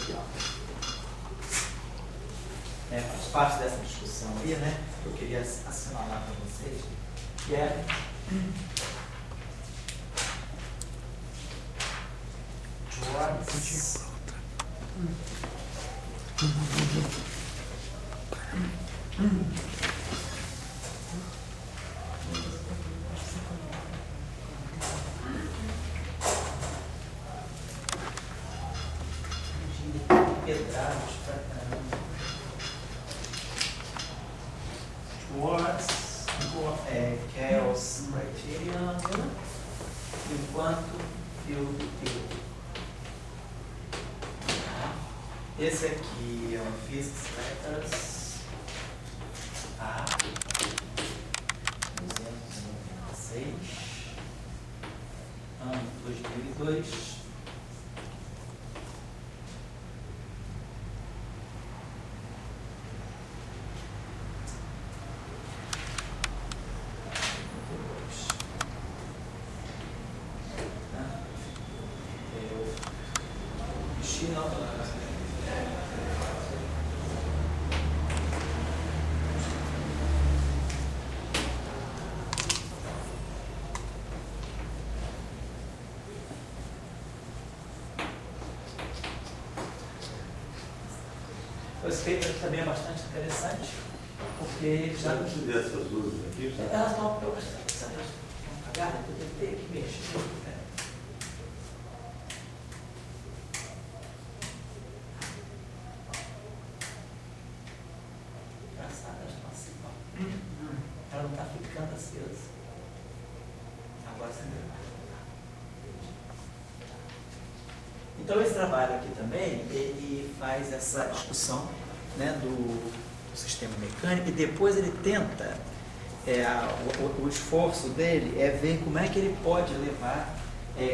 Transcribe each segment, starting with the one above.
aqui, ó. Faz parte dessa discussão aí, né? Que eu queria assinalar para vocês, que é Joyce. Pedrados pra caramba. Chaos Criterion, enquanto field theory. Esse aqui é o Physics Letters A 296, ano 2002. Esse paper também é bastante interessante, porque já... Essas luzes aqui, elas estão apagadas, eu tentei que mexer. Engraçado, elas estão assim, ó. Ela não está ficando acesa. Agora você vai. Então esse trabalho aqui também, ele faz essa discussão, né, do sistema mecânico e depois ele tenta, o esforço dele é ver como é que ele pode levar,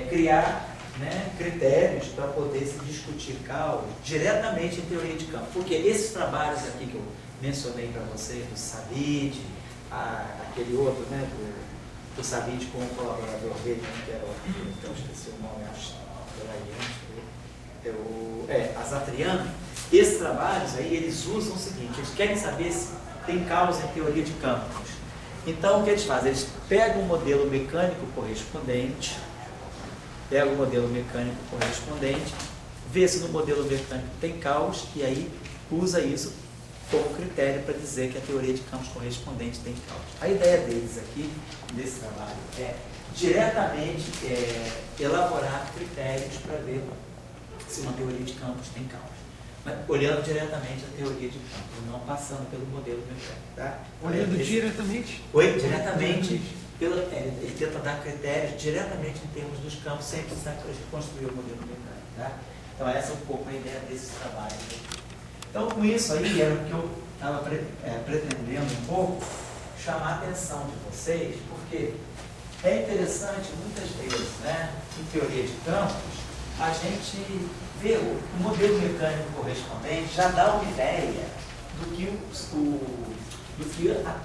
criar, né, critérios para poder se discutir cálculo diretamente em teoria de campo. Porque esses trabalhos aqui que eu mencionei para vocês, do Savit, aquele outro, né, do Savit com o colaborador dele, que era o, então esqueci o nome, acho, Azatriano, esses trabalhos aí, eles usam o seguinte, eles querem saber se tem causa em teoria de campos. Então, o que eles fazem? Eles pegam o modelo mecânico correspondente, vê se no modelo mecânico tem causa e aí usa isso como critério para dizer que a teoria de campos correspondente tem causa. A ideia deles aqui, desse trabalho, é diretamente elaborar critérios para ver se uma teoria de campos tem causa. Mas olhando diretamente a teoria de campos, não passando pelo modelo mecânico. Tá? Olhando diretamente? Diretamente. Ele tenta dar critérios diretamente em termos dos campos, sem precisar construir o modelo mecânico. Tá? Então essa é um pouco a ideia desses trabalhos. Então com isso aí era o que eu estava pretendendo um pouco chamar a atenção de vocês, porque é interessante muitas vezes, né, em teoria de campos, a gente vê o modelo mecânico correspondente já dá uma ideia do que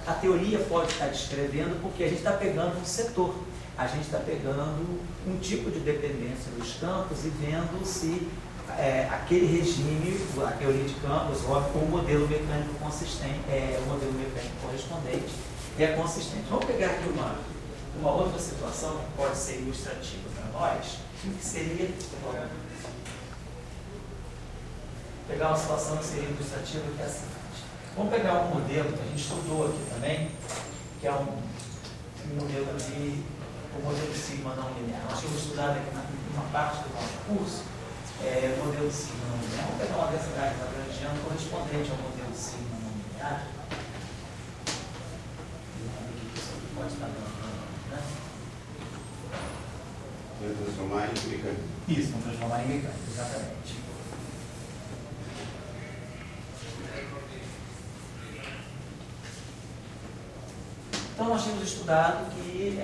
a teoria pode estar descrevendo, porque a gente está pegando um setor, a gente está pegando um tipo de dependência dos campos e vendo se aquele regime, a teoria de campos, ou o modelo mecânico consistente, o modelo mecânico correspondente é consistente. Vamos pegar aqui uma outra situação que pode ser ilustrativa para nós, que seria pegar uma situação que seria ilustrativa, que é a seguinte. Vamos pegar um modelo que a gente estudou aqui também, que é um modelo o modelo sigma não linear. Nós tínhamos estudado aqui numa parte do nosso curso, o modelo sigma não linear. Vamos pegar uma densidade lagrangiana correspondente ao modelo sigma não linear. Pode estar dando, né? Vai transformar em mecânico. Isso, vamos transformar em mecânico, exatamente. Então nós tínhamos estudado que,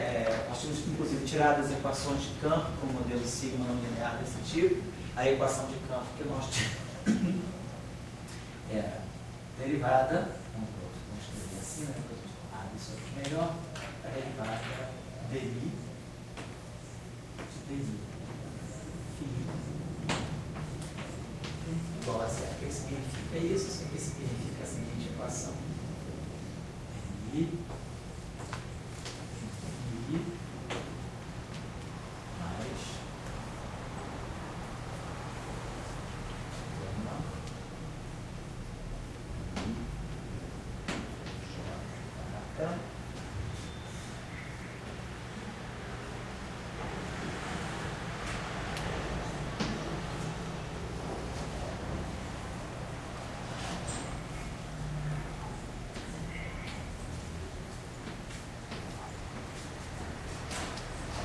nós tínhamos inclusive tirado as equações de campo com o modelo sigma não linear desse tipo. A equação de campo que nós tínhamos era derivada, vamos escrever assim, né? Isso aqui melhor, a derivada dI de dI. significa isso aqui significa a seguinte equação. I mais J.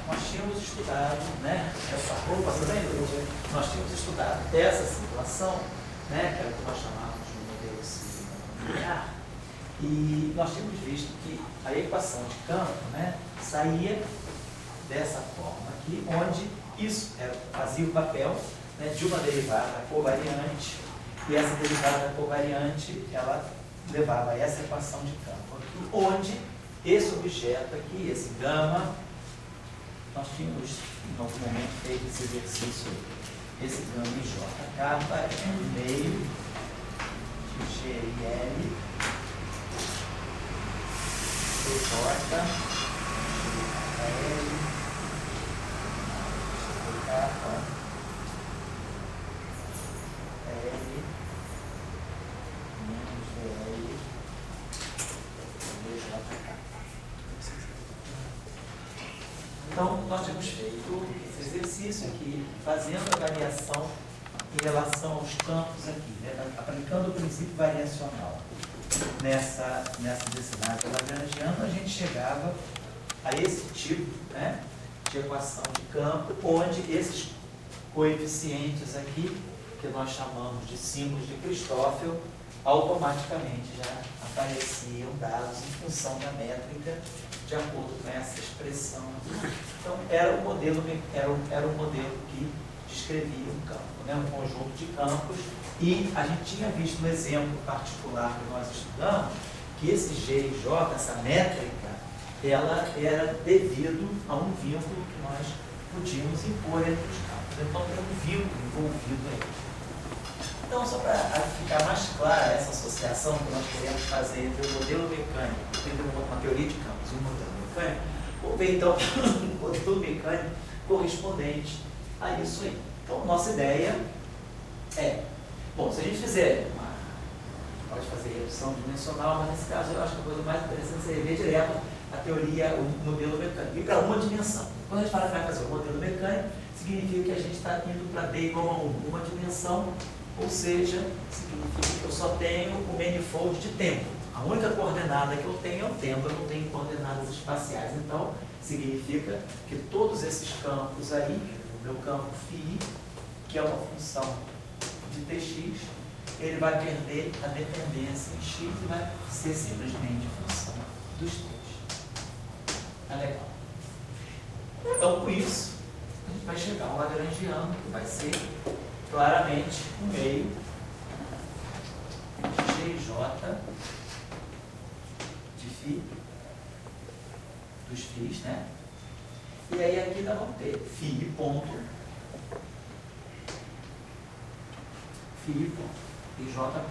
Nós tínhamos estudado, né, essa roupa, você lembra? Nós tínhamos estudado essa situação, né, que era o que nós chamávamos de modelo cíclico linear, e nós tínhamos visto que a equação de campo, né, saía dessa forma aqui, onde isso fazia o papel, né, de uma derivada covariante, e essa derivada covariante, ela levava a essa equação de campo aqui, onde esse objeto aqui, esse gama, nós tínhamos em algum momento feito esse exercício, esse gama em J capa é um meio de GL J L capa L menos GL DJ capa. Então, nós temos feito esse exercício aqui, fazendo a variação em relação aos campos aqui, né? Aplicando o princípio variacional nessa densidade lagrangiana, a gente chegava a esse tipo, né, de equação de campo, onde esses coeficientes aqui, que nós chamamos de símbolos de Christoffel, automaticamente já apareciam dados em função da métrica de acordo com essa expressão. Então, era um modelo que descrevia um campo, né? Um conjunto de campos, e a gente tinha visto no exemplo particular que nós estudamos, que esse G e J, essa métrica, ela era devido a um vínculo que nós podíamos impor entre os campos. Então, tem um vínculo envolvido aí. Então, só para ficar mais clara essa associação que nós queremos fazer entre o modelo mecânico, entre uma teoria de campos e um modelo mecânico, vamos ver então o modelo mecânico correspondente a isso aí. Então, nossa ideia é, bom, se a gente fizer pode fazer redução dimensional, mas nesse caso eu acho que a coisa mais interessante seria ver direto a teoria, o modelo mecânico, e para uma dimensão. Quando a gente fala que vai fazer o modelo mecânico, significa que a gente está indo para D igual a 1, uma dimensão. Ou seja, significa que eu só tenho o manifold de tempo. A única coordenada que eu tenho é o tempo, eu não tenho coordenadas espaciais. Então, significa que todos esses campos aí, o meu campo φ, que é uma função de Tx, ele vai perder a dependência em x e vai ser simplesmente função dos t's. Tá legal? Então, com isso, a gente vai chegar ao lagrangiano, que vai ser claramente o meio de GJ de φ, dos φs, né? E aí aqui nós vamos ter φ ponto, e J ponto.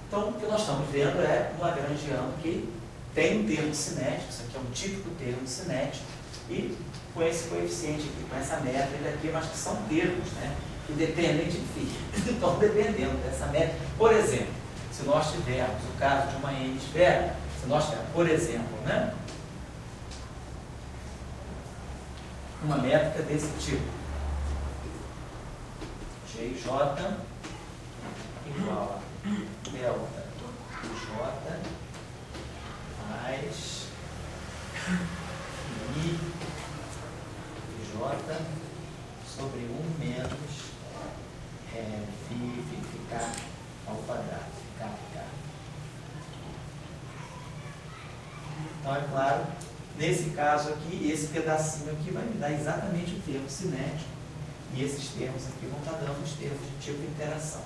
Então, o que nós estamos vendo é um lagrangiano que tem um termo cinético, isso aqui é um típico termo cinético, e com esse coeficiente aqui, com essa métrica aqui, mas que são termos, né, que dependem de φ. Então, dependendo dessa métrica, por exemplo, se nós tivermos o caso de uma n-esfera, se nós tivermos, por exemplo, né, uma métrica desse tipo, GJ igual a delta J mais I J sobre 1 menos ficar ao quadrado, ficar. Então, é claro, nesse caso aqui, esse pedacinho aqui vai me dar exatamente o termo cinético, e esses termos aqui vão estar dando os termos de tipo interação.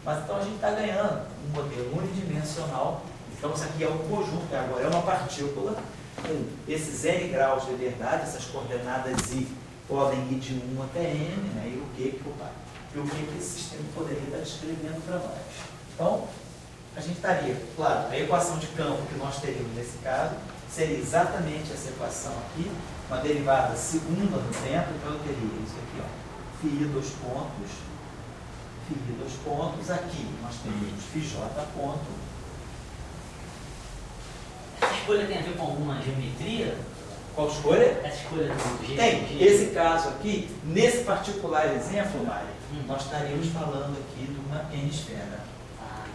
Mas então a gente está ganhando um modelo unidimensional. Então, isso aqui é um conjunto, agora é uma partícula com esses n graus de liberdade, essas coordenadas i podem ir de 1 até n, né, e o Q que o pai. e o que esse sistema poderia estar descrevendo para nós. Então, a gente estaria, claro, a equação de campo que nós teríamos nesse caso seria exatamente essa equação aqui, uma derivada segunda no tempo, então eu teria isso aqui, ó, φ dois pontos, aqui nós teríamos φj ponto. Essa escolha tem a ver com alguma geometria? Qual escolha? Essa escolha do jeito Tem. de... Esse caso aqui, nesse particular exemplo, Mário, nós estaríamos falando aqui de uma n-esfera. Ah,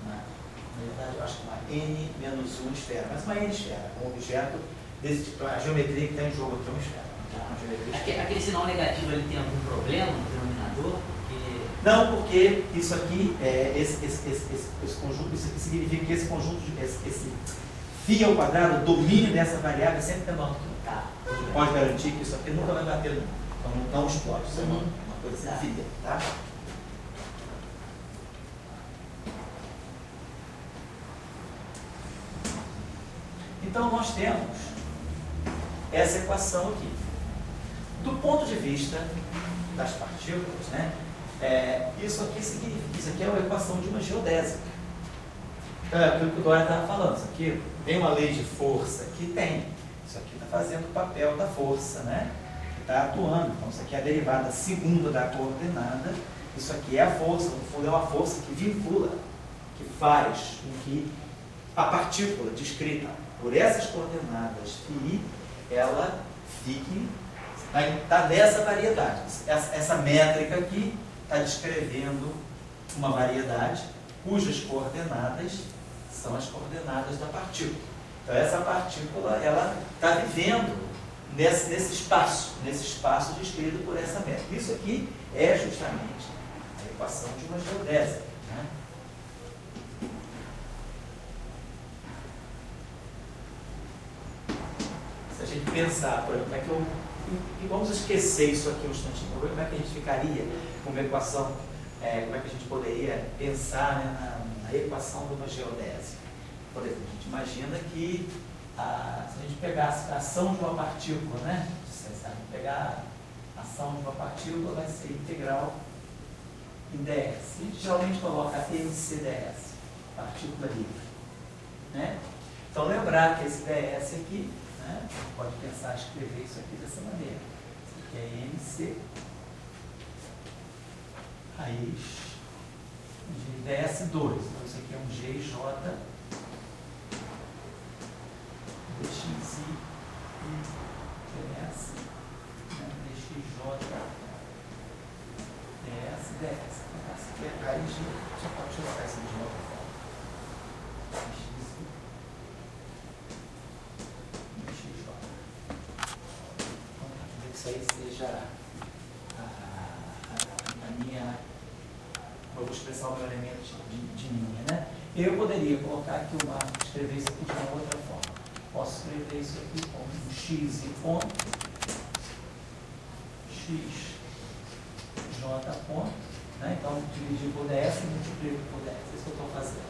Na verdade, eu acho que uma n menos 1 esfera, mas uma n-esfera, um objeto desse tipo, a geometria que está em jogo aqui é uma esfera. Uma geometria esfera. Aquele sinal negativo ele tem algum problema no denominador? Porque... Não, porque isso aqui, esse conjunto, isso aqui significa que esse conjunto, esse φ ao quadrado, o domínio dessa variável é sempre menor do que 1. Tá. Você pode garantir que isso aqui nunca vai bater no. Então não explode. Isso é uma coisa Tá. física, tá? Então nós temos essa equação aqui. Do ponto de vista das partículas, né? Isso aqui significa, isso aqui é uma equação de uma geodésica. Aquilo que o Dória estava falando, isso aqui tem uma lei de força que tem. Isso aqui está fazendo o papel da força, né? Está atuando. Então, isso aqui é a derivada segunda da coordenada. Isso aqui é a força, no fundo é uma força que vincula, que faz com que a partícula descrita por essas coordenadas φ, ela fique, está nessa variedade. Essa métrica aqui está descrevendo uma variedade cujas coordenadas são as coordenadas da partícula. Então essa partícula, ela está vivendo nesse espaço descrito por essa métrica. Isso aqui é justamente a equação de uma geodésica, né? Se a gente pensar, por exemplo, e vamos esquecer isso aqui um instantinho, como é que a gente ficaria com uma equação, como é que a gente poderia pensar, né, na equação de uma geodésica? Por exemplo, a gente imagina que se a gente pegasse a ação de uma partícula, né? Se a gente pegar a ação de uma partícula, vai ser integral em ds. A gente geralmente coloca mcds, partícula livre, né? Então lembrar que esse ds aqui, né, pode pensar, escrever isso aqui dessa maneira. Isso aqui é mc raiz de ds2. Então isso aqui é um gj dxi ds, né, dxj ds. Essa aqui é a raiz de... Deixa eu colocar isso de outra forma. Isso aí seja a minha, eu vou expressar o meu elemento de linha, né? Eu poderia colocar aqui escrever isso aqui de uma outra forma. Posso escrever isso aqui como um x e ponto, xj ponto, né? Então, dividir por ds e multiplico por ds. É isso que eu estou fazendo.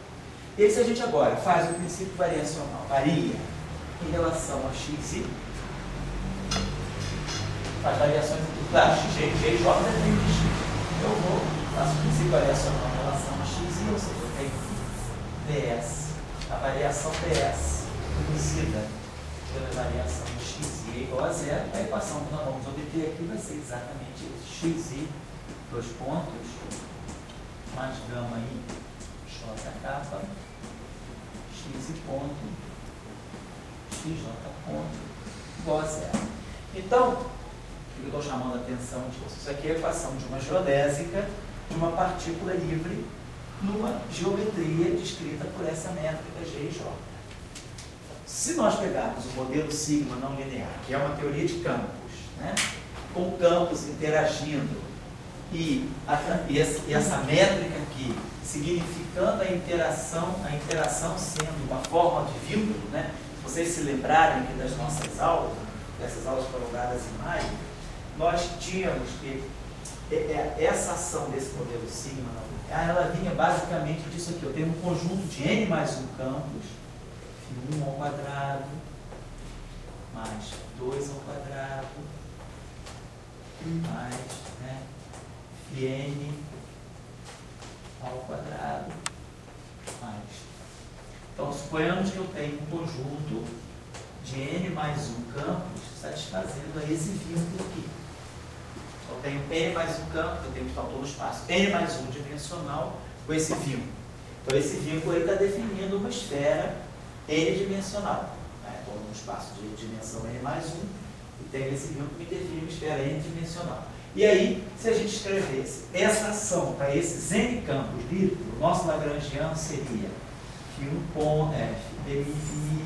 E se a gente agora faz o princípio variacional, varia em relação a xi, as variações aqui, claro, gj depende de x. Eu faço o princípio variacional em relação a x, ou seja, eu tenho ds, a variação ds reduzida pela variação de xi é igual a zero, a equação que nós vamos obter aqui vai ser exatamente isso, xi, dois pontos, mais gama i, j capa, x ponto, xj ponto, igual a zero. Então, eu estou chamando a atenção disso. Isso aqui é a equação de uma geodésica de uma partícula livre numa geometria descrita por essa métrica G e J. Se nós pegarmos o modelo sigma não linear, que é uma teoria de campos, né, com campos interagindo e essa métrica aqui significando a interação sendo uma forma de vínculo, né? Se vocês se lembrarem aqui das nossas aulas, dessas aulas foram dadas em maio, nós tínhamos que essa ação desse modelo sigma não linear, ela vinha basicamente disso aqui. Eu tenho um conjunto de n mais 1 campos, φ1 ao quadrado, mais 2 ao quadrado, mais, né, φ e n ao quadrado mais. Então, suponhamos que eu tenho um conjunto de n mais 1 campos satisfazendo a esse vínculo aqui. Eu tenho n mais 1 campo, eu tenho que faltar no espaço, n mais 1 dimensional com esse vínculo. Então, esse vínculo está definindo uma esfera n-dimensional. Estou num espaço de dimensão n mais 1 e tenho esse vínculo que define uma esfera n-dimensional. E aí, se a gente escrevesse essa ação para esses n campos livres, o nosso lagrangiano seria que um ponto f dmi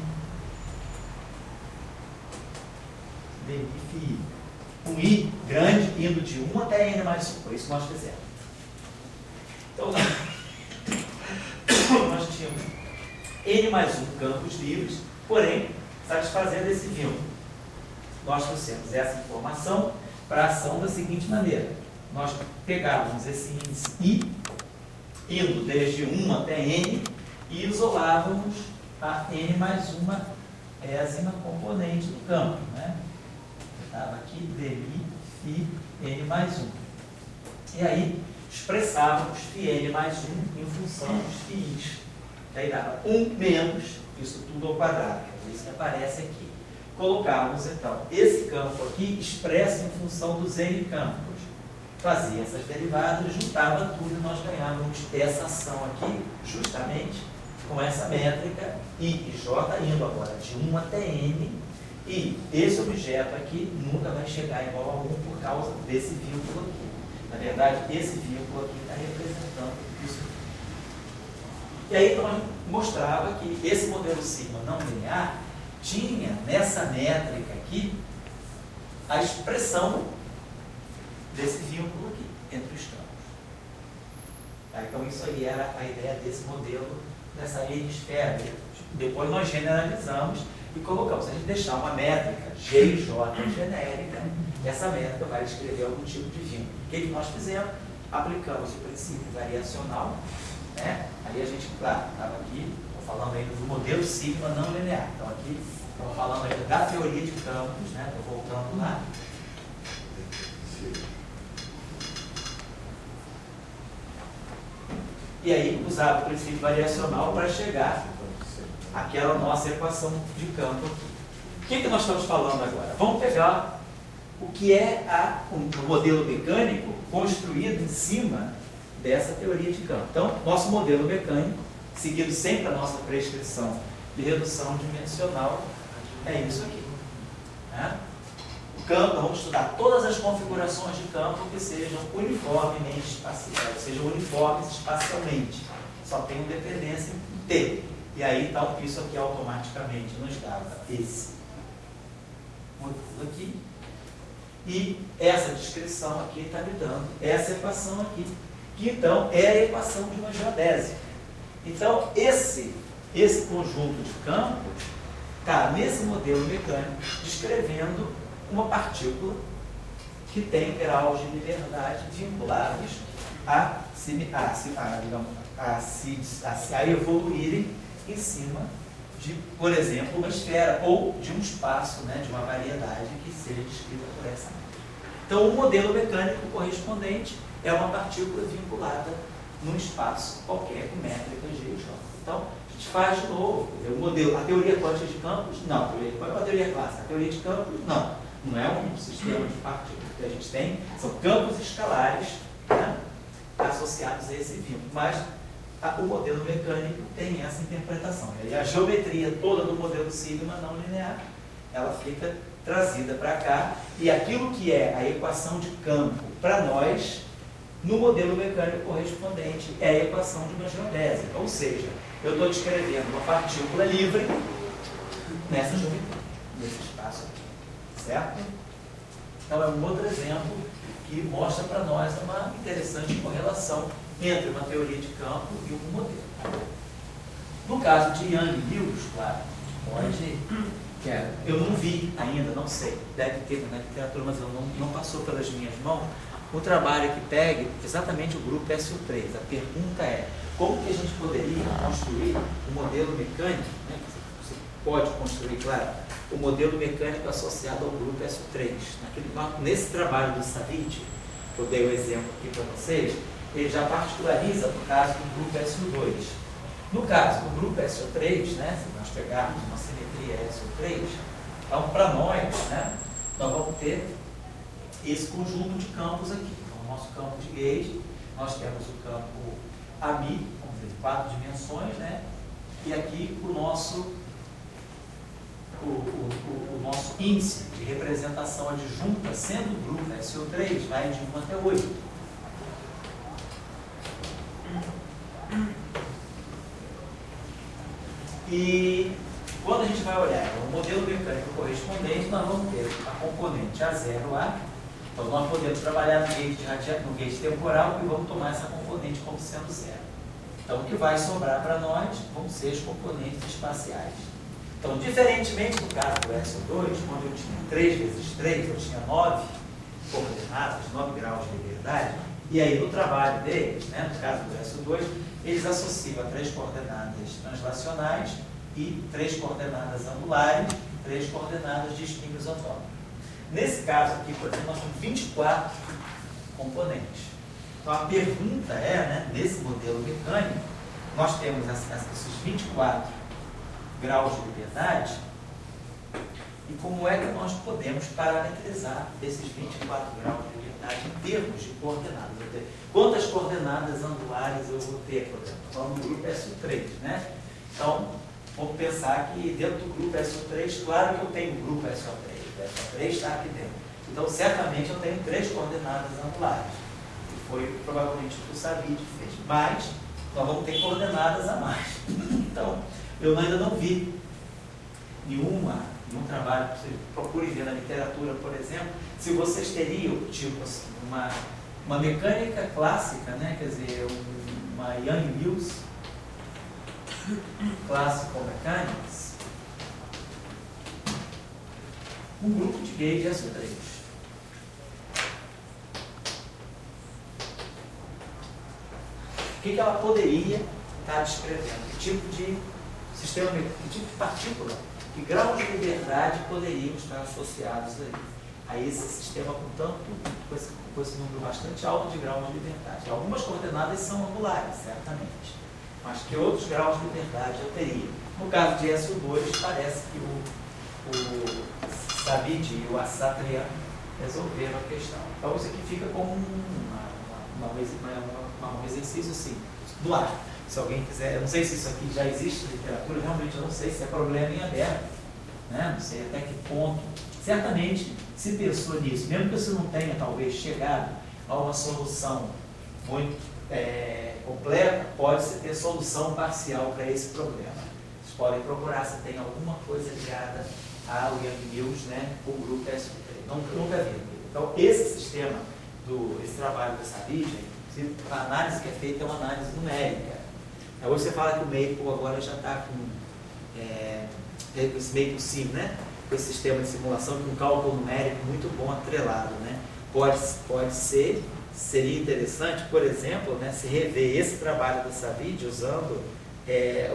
um i grande indo de 1 até n mais 1, por isso nós fizemos. Então, nós tínhamos n mais 1 campos livres, porém, satisfazendo esse vínculo. Nós trouxemos essa informação para a ação da seguinte maneira. Nós pegávamos esse índice i, indo desde 1 até n, e isolávamos a n mais uma ésima componente do campo. Né? Estava aqui dmi φ n mais 1. E aí, expressávamos φn mais 1 em função dos φis. Daí dava 1 menos isso tudo ao quadrado. É isso que aparece aqui. Colocávamos, então, esse campo aqui expresso em função dos n campos. Fazia essas derivadas, juntava tudo e nós ganhávamos essa ação aqui, justamente com essa métrica I e J indo agora de 1 até n, e esse objeto aqui nunca vai chegar igual a 1 por causa desse vínculo aqui. Na verdade, esse vínculo aqui está representando isso aqui. E aí nós mostrava que esse modelo sigma não linear tinha nessa métrica aqui a expressão desse vínculo aqui, entre os campos. Então isso aí era a ideia desse modelo, dessa n-esfera. Depois nós generalizamos e colocamos. Se a gente deixar uma métrica G e J genérica, essa métrica vai descrever algum tipo de vínculo. O que nós fizemos? Aplicamos o princípio variacional, né? Aí a gente, claro, estava aqui, estou falando ainda do modelo sigma não linear. Então aqui, estamos falando ainda da teoria de campos, né? Estou voltando lá. E aí usava o princípio variacional para chegar àquela nossa equação de campo aqui. O que nós estamos falando agora? Vamos pegar o que é o modelo mecânico construído em cima dessa teoria de campo. Então, nosso modelo mecânico, seguindo sempre a nossa prescrição de redução dimensional, é isso aqui. Né? O campo, vamos estudar todas as configurações de campo que sejam uniformemente espaciais, sejam uniformes espacialmente. Só tem dependência em T. E aí, então, isso aqui automaticamente nos dava esse modelo aqui. E essa descrição aqui está me dando essa equação aqui, que então é a equação de uma geodésica. Então, esse conjunto de campos está nesse modelo mecânico descrevendo uma partícula que tem graus de liberdade vinculados a evoluírem em cima de, por exemplo, uma esfera ou de um espaço, né, de uma variedade que seja descrita por essa métrica. Então, o modelo mecânico correspondente é uma partícula vinculada num espaço qualquer com métrica G e J. Então, a gente faz de novo o modelo. A teoria quântica de campos, não. A teoria quântica é uma teoria clássica. A teoria de campos, não. Não é um sistema de partículas. O que a gente tem são campos escalares, né, associados a esse vínculo. Mas o modelo mecânico tem essa interpretação. E a geometria toda do modelo sigma não linear, ela fica trazida para cá. E aquilo que é a equação de campo para nós, no modelo mecânico correspondente, é a equação de uma geodésica. Ou seja, eu estou descrevendo uma partícula livre nessa geometria, nesse espaço aqui. Certo? Então é um outro exemplo que mostra para nós uma interessante correlação entre uma teoria de campo e um modelo. No caso de Yang e Lewis, claro, pode... Eu não vi ainda, não sei, deve ter na literatura, mas não passou pelas minhas mãos, o trabalho que pegue exatamente o grupo SU3. A pergunta é, como que a gente poderia construir um modelo mecânico, né? Você pode construir, claro, o modelo mecânico associado ao grupo SU3. Nesse trabalho do Savit, que eu dei o exemplo aqui para vocês, ele já particulariza no caso do grupo SO2. No caso do grupo SO3, né, se nós pegarmos uma simetria SO3, então para nós, né, nós vamos ter esse conjunto de campos aqui. Então, o nosso campo de gauge, nós temos o campo AMI, vamos dizer, 4 dimensões, né, e aqui o nosso índice de representação adjunta, sendo o grupo SO3, vai de 1 até 8. E quando a gente vai olhar o modelo mecânico correspondente, nós vamos ter a componente A0A. Então, nós podemos trabalhar no gauge temporal e vamos tomar essa componente como sendo zero. Então, o que vai sobrar para nós vão ser as componentes espaciais. Então, diferentemente do caso do SO2, onde eu tinha 3 vezes 3, eu tinha 9 coordenadas, 9 graus de liberdade, e aí no trabalho deles, né, no caso do SO2, eles associam a 3 coordenadas translacionais e 3 coordenadas angulares e 3 coordenadas de spin isotôpico. Nesse caso aqui, por exemplo, nós temos 24 componentes. Então a pergunta é, né, nesse modelo mecânico, nós temos esses 24 graus de liberdade, e como é que nós podemos parametrizar esses 24 graus de liberdade em termos de coordenadas? Quantas coordenadas angulares eu vou ter, por exemplo? Então, no grupo SO3, né? Então, vamos pensar que dentro do grupo SO3, claro que eu tenho o grupo SO3, o SO3 está aqui dentro. Então, certamente eu tenho 3 coordenadas angulares, que foi provavelmente o que o Savide fez. Mas, nós vamos ter coordenadas a mais. Então, eu ainda não vi nenhum trabalho, você procure ver na literatura, por exemplo, se vocês teriam, tipo assim, uma mecânica clássica, né? Quer dizer, uma Yang-Mills Classical Mechanics, um grupo de gauge SO3. O que ela poderia estar descrevendo? Que tipo de sistema, que tipo de partícula, que graus de liberdade poderiam estar associados a esse sistema com esse número bastante alto de graus de liberdade. Algumas coordenadas são angulares, certamente, mas que outros graus de liberdade eu teria. No caso de SO2, parece que o Savide e o Assatrian resolveram a questão. Então isso aqui fica como um exercício assim, do ar. Se alguém quiser, eu não sei se isso aqui já existe na literatura, realmente eu não sei se é problema em aberto, né? Não sei até que ponto. Certamente se pensou nisso, mesmo que você não tenha talvez chegado a uma solução muito completa, pode-se ter solução parcial para esse problema. Vocês podem procurar se tem alguma coisa ligada ao Yang-Mills, né, com o grupo SO3. Nunca vi. Então, esse sistema, esse trabalho do Savige, a análise que é feita é uma análise numérica. Hoje você fala que o Maple agora já está com esse Maple Sim, né? Com esse sistema de simulação com um cálculo numérico muito bom atrelado, né? Pode ser, seria interessante, por exemplo, né, se rever esse trabalho do Savide usando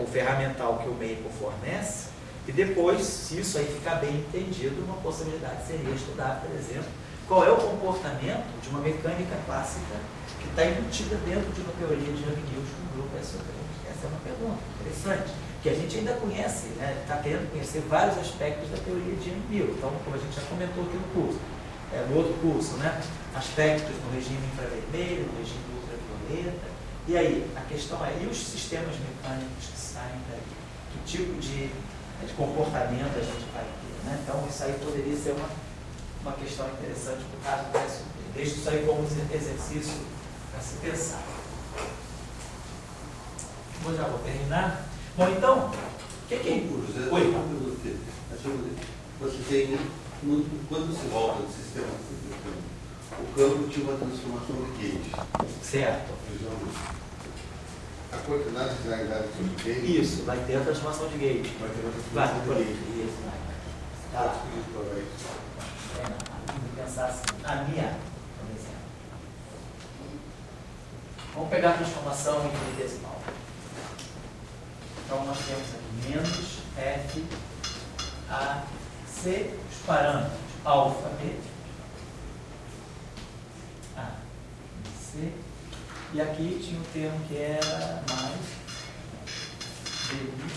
o ferramental que o Maple fornece, e depois, se isso aí ficar bem entendido, uma possibilidade seria estudar, por exemplo, qual é o comportamento de uma mecânica clássica que está embutida dentro de uma teoria de Yang-Mills com o grupo SO3. Essa é uma pergunta interessante, que a gente ainda conhece, né? Está querendo conhecer vários aspectos da teoria de Yang-Mills. Então, como a gente já comentou aqui no curso, no outro curso, né? Aspectos no regime infravermelho, no regime ultravioleta. E aí, a questão é, e os sistemas mecânicos que saem daí? Que tipo de comportamento a gente vai ter, né? Então, isso aí poderia ser uma questão interessante para o caso do SO3. Deixo isso aí como exercício para se pensar. Eu já vou terminar. Bom, então, o que é isso? Oi. Você tem, quando se volta do sistema mecânico, o campo tinha uma transformação de gauge. Certo. A coordenada de realidade sobre gauge. Isso, vai ter a transformação de gauge. Vai ter uma transformação de gauge. Isso, vai. Tá lá. Vamos pensar assim. A minha, por exemplo. Vamos pegar a transformação infinitesimal. Então, nós temos aqui menos F, A, C, os parâmetros alfa, B, A, ABC. E aqui tinha o termo que era mais DI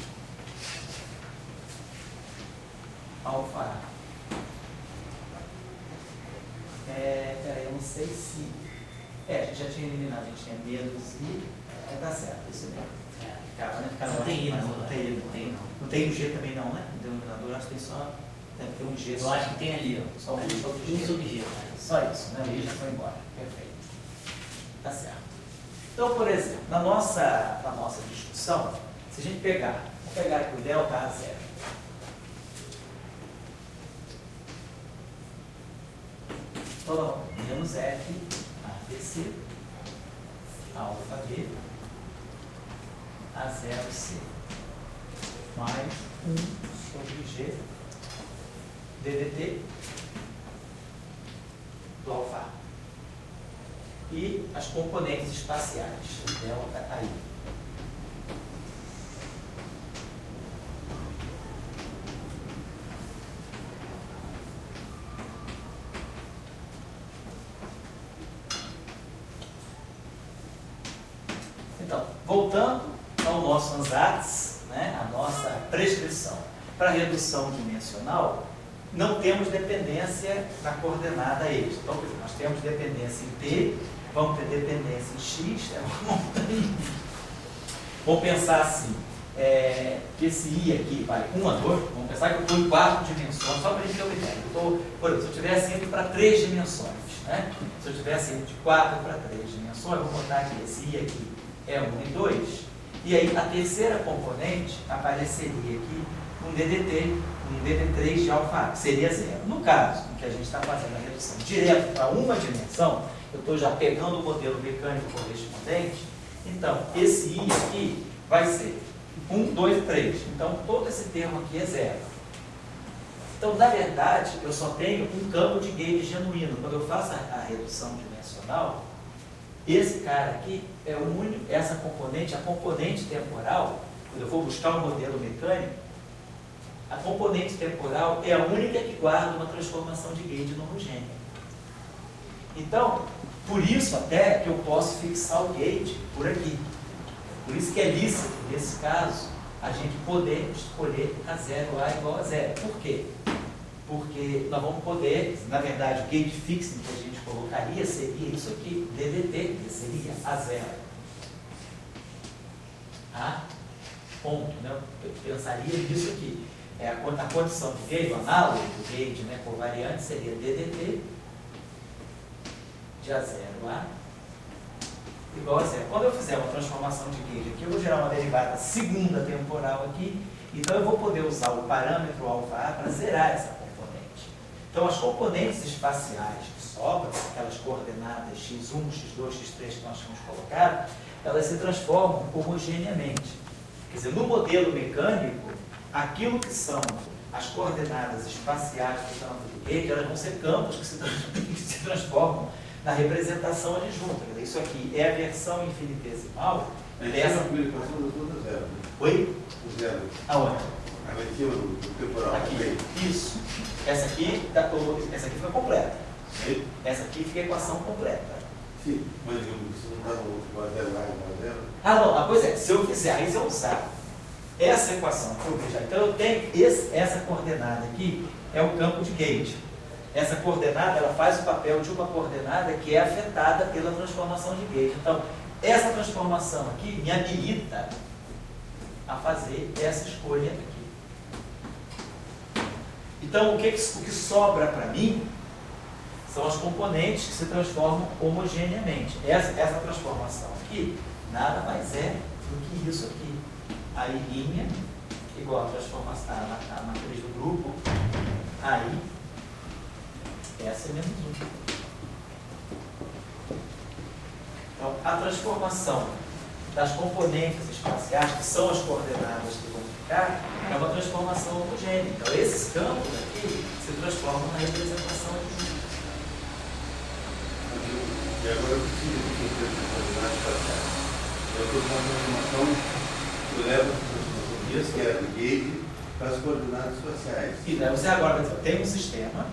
alfa A. Peraí, eu não sei se... a gente já tinha eliminado, a gente tinha menos I. Tá certo, isso mesmo. Ficava, né? Ficava Não tem I, não. não tem I, não tem. Não tem o G também não, né? No denominador, acho que tem só... Deve ter um G. Eu acho que tem ali, ó. Só um Ali, G. um sub G. Só isso, né? O I já foi embora. Perfeito. Tá certo. Então, por exemplo, na nossa discussão, se a gente pegar, vou pegar aqui o delta A zero. Então, menos F, ABC, alfa B, A0C, mais 1 sobre G, DDT do alfa A. E as componentes espaciais, delta AI. Então, voltando ao nosso ANSATS, né, a nossa prescrição para redução dimensional, não temos dependência na coordenada Y. Então, por exemplo, nós temos dependência em T, vamos ter dependência em X, vamos pensar assim, que esse I aqui vale 1 a 2, vamos pensar que eu estou em 4 dimensões, só para a gente ter uma ideia. Por exemplo, se eu tivesse indo para 3 dimensões, né? Se eu tivesse indo de 4 para 3 dimensões, eu vou botar aqui, esse I aqui é 1 e 2, e aí a terceira componente apareceria aqui um DDT, um DD3 de alfa A, que seria 0. No caso em que a gente está fazendo a redução direto para uma dimensão, eu estou já pegando o modelo mecânico correspondente, então esse I aqui vai ser 1, 2, 3. Então todo esse termo aqui é 0. Então, na verdade, eu só tenho um campo de gauge genuíno. Quando eu faço a redução dimensional, esse cara aqui é o único, essa componente, a componente temporal, quando eu for buscar um modelo mecânico, a componente temporal é a única que guarda uma transformação de gauge no homogêneo. Então, por isso até que eu posso fixar o gauge por aqui. Por isso que é lícito, nesse caso, a gente poder escolher a 0A igual a 0. Por quê? Porque nós vamos poder, na verdade, o gauge fixing que a gente colocaria seria isso aqui, DDT, que seria a 0. Ponto, né? Eu pensaria nisso aqui. A condição de gauge, o análogo do gauge, né, covariante seria DDT de A0A igual a 0. Quando eu fizer uma transformação de gauge aqui, eu vou gerar uma derivada segunda temporal aqui, então eu vou poder usar o parâmetro alfa A para zerar essa componente. Então as componentes espaciais que sobram, aquelas coordenadas x1, x2, x3 que nós tínhamos colocado, elas se transformam homogeneamente. Quer dizer, no modelo mecânico, aquilo que são as coordenadas espaciais do campo de gauge, elas vão ser campos que se transformam na representação adjunta. Isso aqui é a versão infinitesimal dessa... A equação das duas é 0. Né? Oi? O 0. Aonde? A em do temporal. Aqui. Isso. Essa aqui fica completa. Sim. Essa aqui fica a equação completa. Sim, mas se não está no igual a 0A igual a 0... Não. Pois é. Se eu fizer, aí se eu usar essa equação que eu vejo, então eu tenho essa coordenada aqui, é o campo de gauge. Essa coordenada, ela faz o papel de uma coordenada que é afetada pela transformação de gauge. Então, essa transformação aqui me habilita a fazer essa escolha aqui. Então, o que sobra para mim são as componentes que se transformam homogeneamente. Essa transformação aqui nada mais é do que isso aqui. A I' igual a transformação, a matriz do grupo, aí essa é menos 1. Então, a transformação das componentes espaciais, que são as coordenadas que vão ficar, é uma transformação homogênea. Então, esses campos aqui se transformam na representação de um. E agora eu preciso de coordenadas espaciais. Eu estou com uma transformação que leva as transformações que era do gauge para as coordenadas espaciais. E daí você agora vai dizer, tem um sistema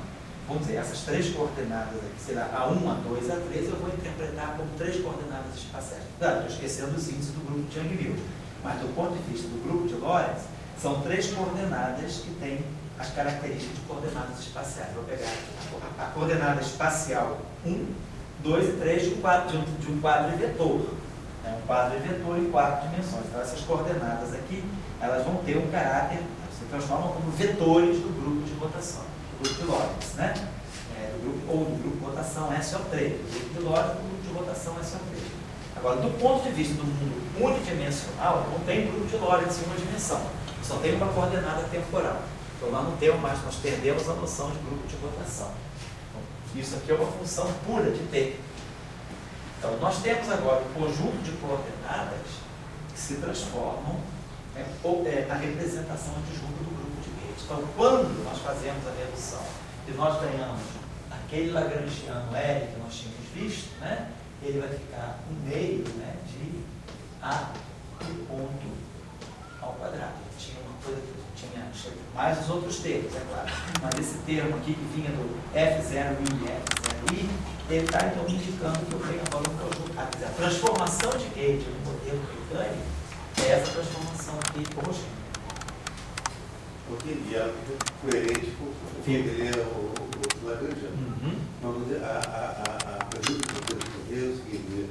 vamos dizer, essas três coordenadas aqui, sei lá, A1, A2, A3, eu vou interpretar como três coordenadas espaciais. Claro, estou esquecendo os índices do grupo de Young-Mills, mas do ponto de vista do grupo de Lorentz, são três coordenadas que têm as características de coordenadas espaciais. Vou pegar a coordenada espacial 1, 2 e 3 de um quadro vetor. Um quadro vetor em 4 dimensões. Então, essas coordenadas aqui, elas vão ter um caráter, se transformam como vetores do grupo de rotação, do grupo de Lorentz, né? Ou do grupo de rotação SO3, do grupo de Lorentz, do grupo de rotação SO3. Agora, do ponto de vista do mundo unidimensional, não tem grupo de Lorentz em uma dimensão, só tem uma coordenada temporal. Então, nós não temos mais, nós perdemos a noção de grupo de rotação. Então, isso aqui é uma função pura de T. Então, nós temos agora um conjunto de coordenadas que se transformam na representação adjunta do grupo de Gates. Então, quando nós fazemos a redução e nós ganhamos aquele lagrangiano L que nós tínhamos visto, né, ele vai ficar um meio, né, de A de ponto ao quadrado. Tinha uma coisa que tinha mais os outros termos, é claro. Mas esse termo aqui que vinha do F0I e F0I, ele está então indicando que eu tenho agora um conjunto. A transformação de Gauge no modelo mecânico é essa transformação aqui homogênea. Porque ele é coerente com o que ele é o lagrangiano. Vamos dizer, a pergunta que eu tenho que fazer é o seguinte: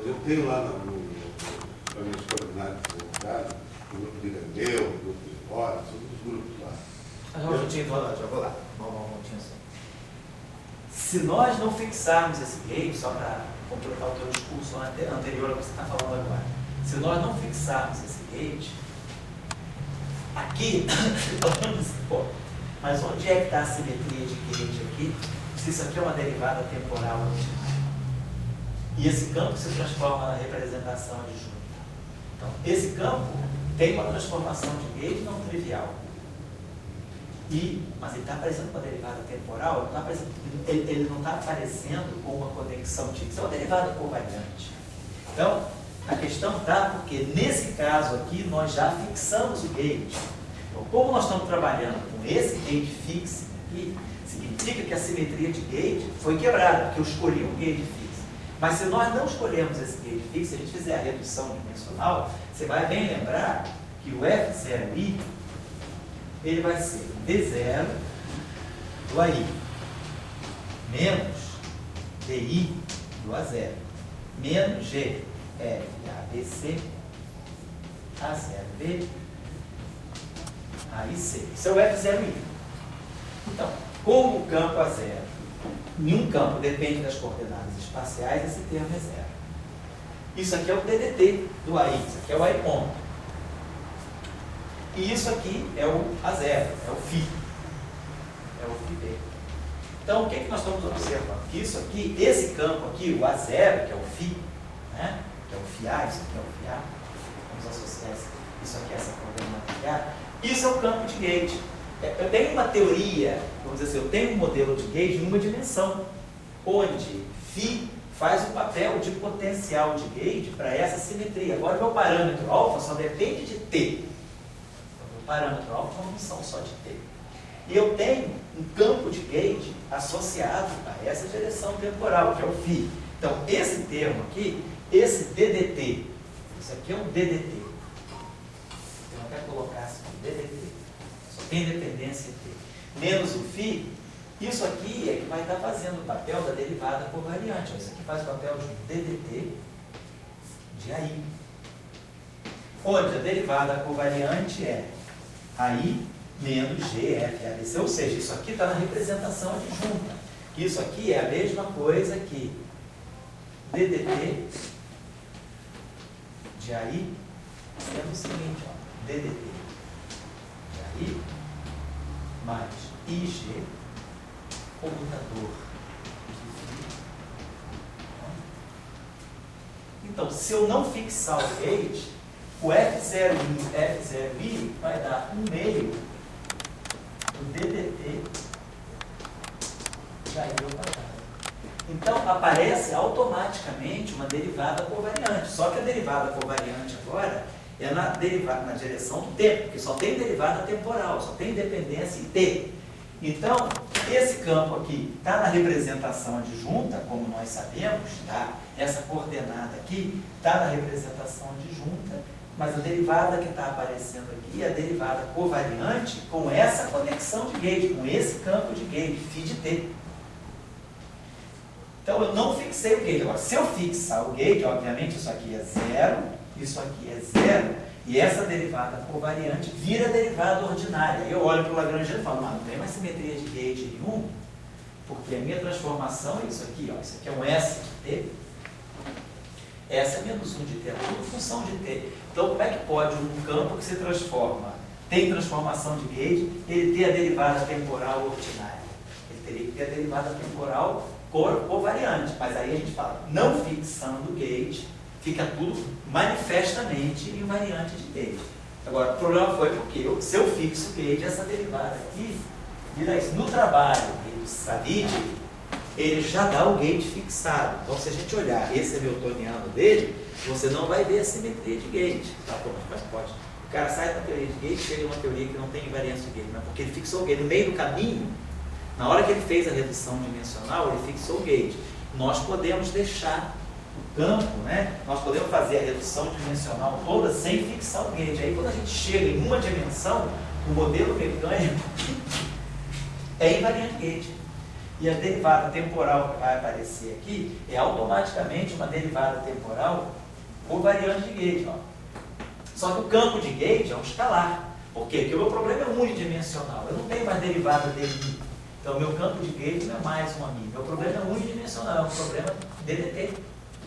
eu tenho lá nas minhas coordenadas colocadas, o grupo de Gandeu, o grupo de Lorentz, todos os grupos lá. Já vou lá. Vamos assim. Se nós não fixarmos esse gauge, só para completar o teu discurso anterior ao que você está falando agora, se nós não fixarmos esse gauge, aqui, pô, mas onde é que está a simetria de gauge aqui? Se isso aqui é uma derivada temporal e esse campo se transforma na representação adjunta. Então, esse campo tem uma transformação de gauge não trivial. Mas ele está aparecendo com uma derivada temporal, ele não está aparecendo com uma conexão típica. Isso é uma derivada covariante. Então, a questão está porque, nesse caso aqui, nós já fixamos o gauge. Então, como nós estamos trabalhando com esse gauge fixo aqui, significa que a simetria de gauge foi quebrada, porque eu escolhi um gauge fixo. Mas se nós não escolhermos esse gauge fixo, se a gente fizer a redução dimensional, você vai bem lembrar que o F0I ele vai ser D0 do AI menos DI do A0 menos G F ABC A0B AIC. Isso é o F0I. Então, como o campo A0 em um campo depende das coordenadas espaciais, esse termo é zero. Isso aqui é o DDT do AI, isso aqui é o AI ponto. E isso aqui é o A0, é o Φ. É o Φb. Então, o que é que nós estamos observando? Que isso aqui, esse campo aqui, o A0, que é o Φ, né? Que é o ΦA, isso aqui é o Φa. Vamos associar isso aqui a essa coordenada Φa. Isso é o campo de gauge. Eu tenho uma teoria, vamos dizer assim, eu tenho um modelo de gauge em uma dimensão, onde Φ faz o papel de potencial de gauge para essa simetria. Agora, o meu parâmetro alfa só depende de T. O parâmetro alfa é uma função só de T. E eu tenho um campo de gauge associado a essa direção temporal, que é o Φ. Então, esse termo aqui, esse DDT, isso aqui é um DDT. Eu até colocar assim, DDT. Só tem dependência T. Menos o Φ, isso aqui é que vai estar fazendo o papel da derivada covariante. Isso aqui faz o papel de DDT de AI. Onde a derivada covariante é AI menos GF ABC. Ou seja, isso aqui está na representação adjunta. Isso aqui é a mesma coisa que DDT de AI sendo o seguinte, ó, DDT de AI mais IG comutador de φ. Então, se eu não fixar o gauge, o F0I vai dar um meio do DDT de AI ao quadrado. Então, aparece automaticamente uma derivada covariante. Só que a derivada covariante agora é na direção do tempo, porque só tem derivada temporal, só tem dependência em T. Então, esse campo aqui está na representação adjunta, como nós sabemos, tá? Essa coordenada aqui está na representação adjunta, mas a derivada que está aparecendo aqui é a derivada covariante com essa conexão de gauge, com esse campo de gauge, φ de t. Então, eu não fixei o gauge. Agora, se eu fixar o gauge, obviamente, isso aqui é 0, isso aqui é 0, e essa derivada covariante vira derivada ordinária. Eu olho para o Lagrangiano e falo, não tem mais simetria de gauge nenhum, porque a minha transformação é isso aqui, ó, isso aqui é um S de t, essa é menos 1 de t, é tudo função de t. Então, como é que pode um campo que se transforma, tem transformação de gauge, ele ter a derivada temporal ordinária? Ele teria que ter a derivada temporal covariante, mas aí a gente fala, não fixando o gauge, fica tudo manifestamente invariante de gauge. Agora, o problema foi porque se eu fixo o gauge, essa derivada aqui vira isso. No trabalho do Savige, ele já dá o gauge fixado. Então, se a gente olhar esse hamiltoniano dele, você não vai ver a simetria de gauge. Tá, mas pode. O cara sai da teoria de gauge, chega numa teoria que não tem invariância de gauge, mas porque ele fixou o gauge. No meio do caminho, na hora que ele fez a redução dimensional, ele fixou o gauge. Nós podemos deixar o campo, né? Nós podemos fazer a redução dimensional toda sem fixar o gauge. Aí, quando a gente chega em uma dimensão, o modelo mecânico é invariante de gauge. E a derivada temporal que vai aparecer aqui é automaticamente uma derivada temporal covariante de gauge. Ó. Só que o campo de gauge é um escalar. Por quê? Porque o meu problema é unidimensional. Eu não tenho mais derivada dele. Então, o meu campo de gauge não é mais um amigo. Meu problema é unidimensional, é um problema DDT.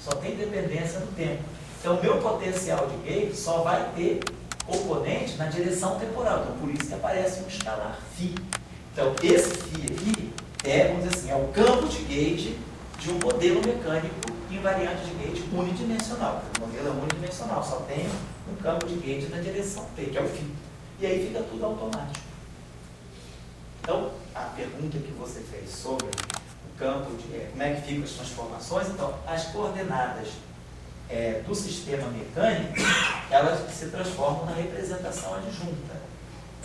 Só tem dependência no tempo. Então, o meu potencial de gauge só vai ter componente na direção temporal. Então, por isso que aparece um escalar φ. Então, esse φ aqui é, vamos dizer assim, é o campo de gauge de um modelo mecânico invariante de gauge unidimensional. O modelo é unidimensional, só tem um campo de gauge na direção T, que é o φ. E aí fica tudo automático. Então, a pergunta que você fez sobre o campo de como é que ficam as transformações, então, as coordenadas do sistema mecânico, elas se transformam na representação adjunta.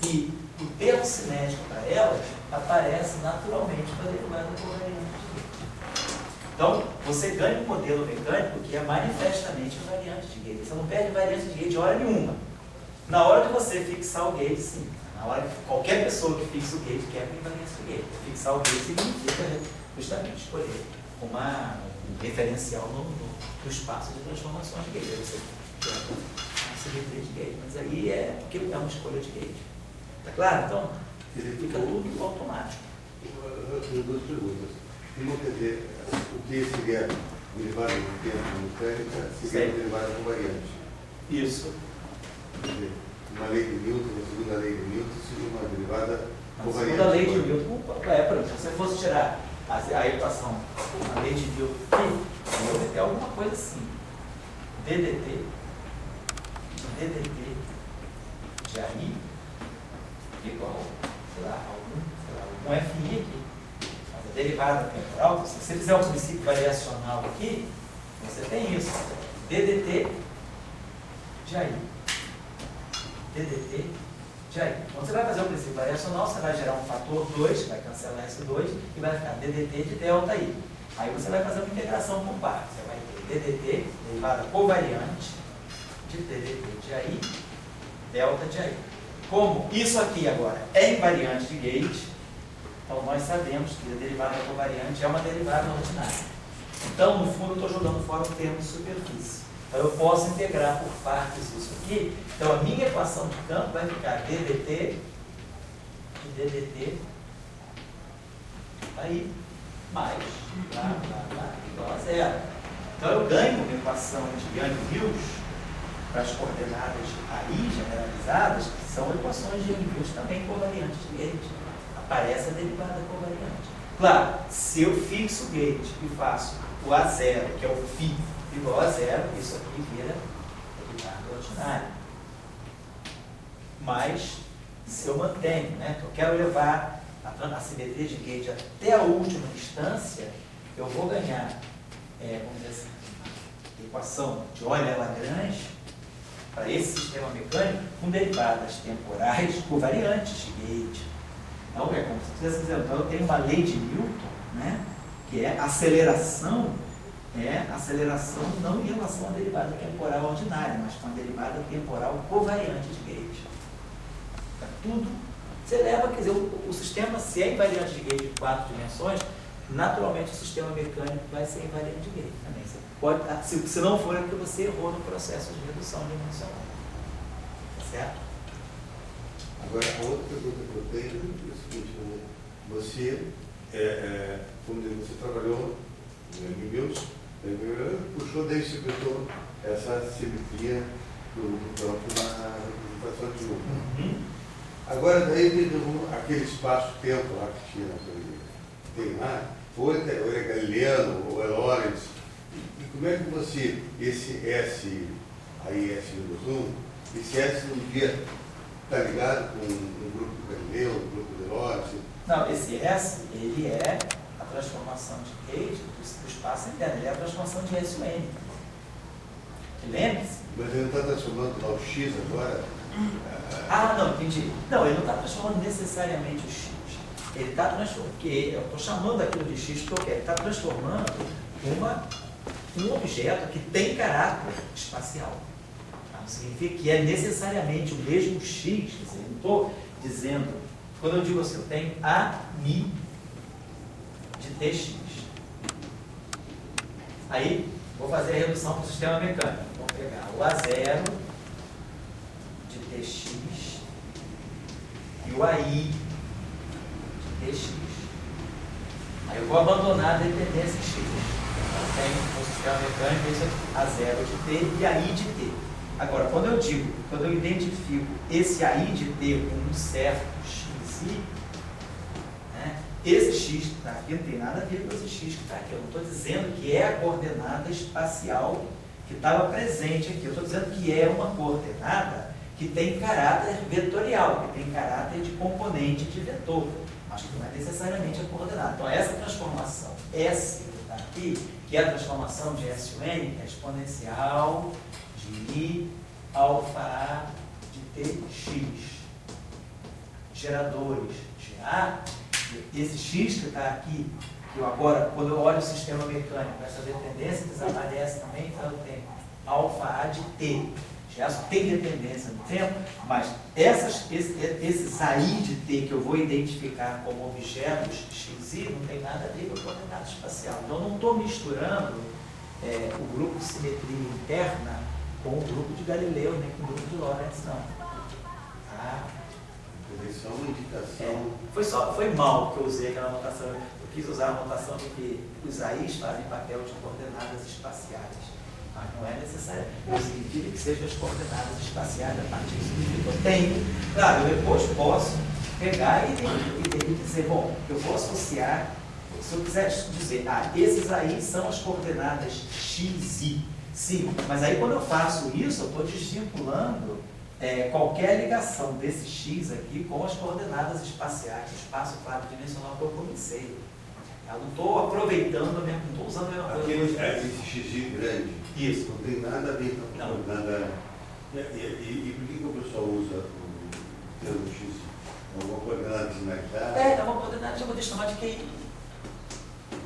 E o termo cinético para elas aparece naturalmente para a derivada covariante de gauge. Então, você ganha um modelo mecânico que é manifestamente invariante de gauge. Você não perde invariância de gauge hora nenhuma. Na hora de você fixar o gauge, sim. Na hora que qualquer pessoa que fixa o gauge quebra a invariância de gauge. Fixar o gauge significa justamente escolher um referencial no espaço de transformações de gauge. Aí você quebra a simetria de gauge. Mas aí é porque é uma escolha de gauge. Tá claro? Então, fica tudo automático. Eu tenho duas perguntas. Uma, quer dizer, o que seria derivada do tempo mecânica seria derivada covariante. Isso. Quer dizer, uma lei de Newton, uma segunda lei de Newton, seria uma derivada covariante. A segunda lei de Newton, por exemplo, se você fosse tirar a equação, a lei de Newton aqui, eu ia ter alguma coisa assim. DDT de AI igual, algum FI aqui. Mas a derivada temporal, se você fizer o princípio variacional aqui, você tem isso. DDT de AI. DDT de AI. Quando você vai fazer o princípio variacional, você vai gerar um fator 2, vai cancelar esse 2, e vai ficar DDT de delta I. Aí você vai fazer uma integração com par. Você vai ter DDT, derivada covariante, de DDT de AI, delta de AI. Como isso aqui agora é invariante de gauge, então nós sabemos que a derivada covariante é uma derivada ordinária. Então, no fundo, eu estou jogando fora o termo de superfície. Então, eu posso integrar por partes isso aqui. Então, a minha equação de campo vai ficar DDT de DDT aí, mais igual a zero. Então, eu ganho uma equação de Young-Mills para as coordenadas aí generalizadas, que são equações de Young-Mills também covariantes de gauge. Aparece a derivada covariante. Claro, se eu fixo o gauge e faço o A0, que é o φ igual a zero, isso aqui vira derivada ordinária. Mas, se eu mantenho, né, que eu quero levar a simetria de gauge até a última instância, eu vou ganhar, vamos dizer assim, a equação de Euler-Lagrange para esse sistema mecânico com derivadas temporais covariantes de gauge. Então, é como se estivesse dizendo, então eu tenho uma lei de Newton, né, que é aceleração não em relação à derivada temporal ordinária, mas com a derivada temporal covariante de Gauge. Tá tudo. Você leva, quer dizer, o sistema, se é invariante de Gauge de 4 dimensões, naturalmente o sistema mecânico vai ser invariante de Gauge também. Você pode, se não for, é porque você errou no processo de redução dimensional. Tá certo? Agora, a outra pergunta que eu tenho é o seguinte, né? Você, como você trabalhou em Mills, puxou daí você pensou essa simetria do campo na representação de Newton. Agora, daí, aquele espaço-tempo lá que tinha, tem lá, ou é Galileano, ou é Lorentz, e como é que você, esse S, aí S menos 1, esse S no dia está ligado com um grupo de Galileu, um grupo de Lorentz? Não, esse S, ele é a transformação de Gauge do espaço interno, ele é a transformação de S N. Lembre-se? Mas ele não está transformando lá o X agora? Ah, não, entendi. Não, ele não está transformando necessariamente o X. Ele está transformando, porque eu estou chamando aquilo de X porque eu quero. Ele está transformando um objeto que tem caráter espacial. Não significa que é necessariamente o mesmo X. Quer dizer, eu não estou dizendo, quando eu digo assim, eu tenho AMI de TX. Aí, vou fazer a redução para o sistema mecânico. Vou pegar o A0 de TX e o AI de TX. Aí eu vou abandonar a dependência X. Eu tenho no sistema mecânico esse A0 de T e AI de T. Agora, quando eu identifico esse AI de T com um certo XI, né, esse X que está aqui não tem nada a ver com esse X que está aqui. Eu não estou dizendo que é a coordenada espacial que estava presente aqui. Eu estou dizendo que é uma coordenada que tem caráter vetorial, que tem caráter de componente de vetor, mas que não é necessariamente a coordenada. Então, essa transformação S que está aqui, que é a transformação de SUN, é exponencial de I alfa A de TX. Geradores de A, esse X que está aqui, que eu agora, quando eu olho o sistema mecânico, essa dependência desaparece também, então eu tenho alfa A de T. Já tem dependência no tempo, mas esses AI de T que eu vou identificar como objetos XI não tem nada a ver com a coordenada espacial. Então, eu não estou misturando o grupo de simetria interna com o grupo de Galileu, nem com o grupo de Lorentz, não. Tá? Isso é uma indicação. Foi mal que eu usei aquela notação. Eu quis usar a notação de que os AIs fazem papel de coordenadas espaciais. Mas não é necessário. Não significa que sejam as coordenadas espaciais a partir disso que eu tenho. Claro, eu depois posso pegar e dizer, bom, eu vou associar, se eu quiser dizer, esses aí são as coordenadas XI. Sim, mas aí quando eu faço isso, eu estou desvinculando qualquer ligação desse X aqui com as coordenadas espaciais, o espaço quadridimensional que eu comecei. Eu não estou aproveitando, não estou usando a mesma coisa. Esse XI grande. Isso. Não tem nada a ver com a coordenada. E por que o pessoal usa o termo XI? É uma coordenada desmarcada? É uma coordenada, eu vou chamar de QI.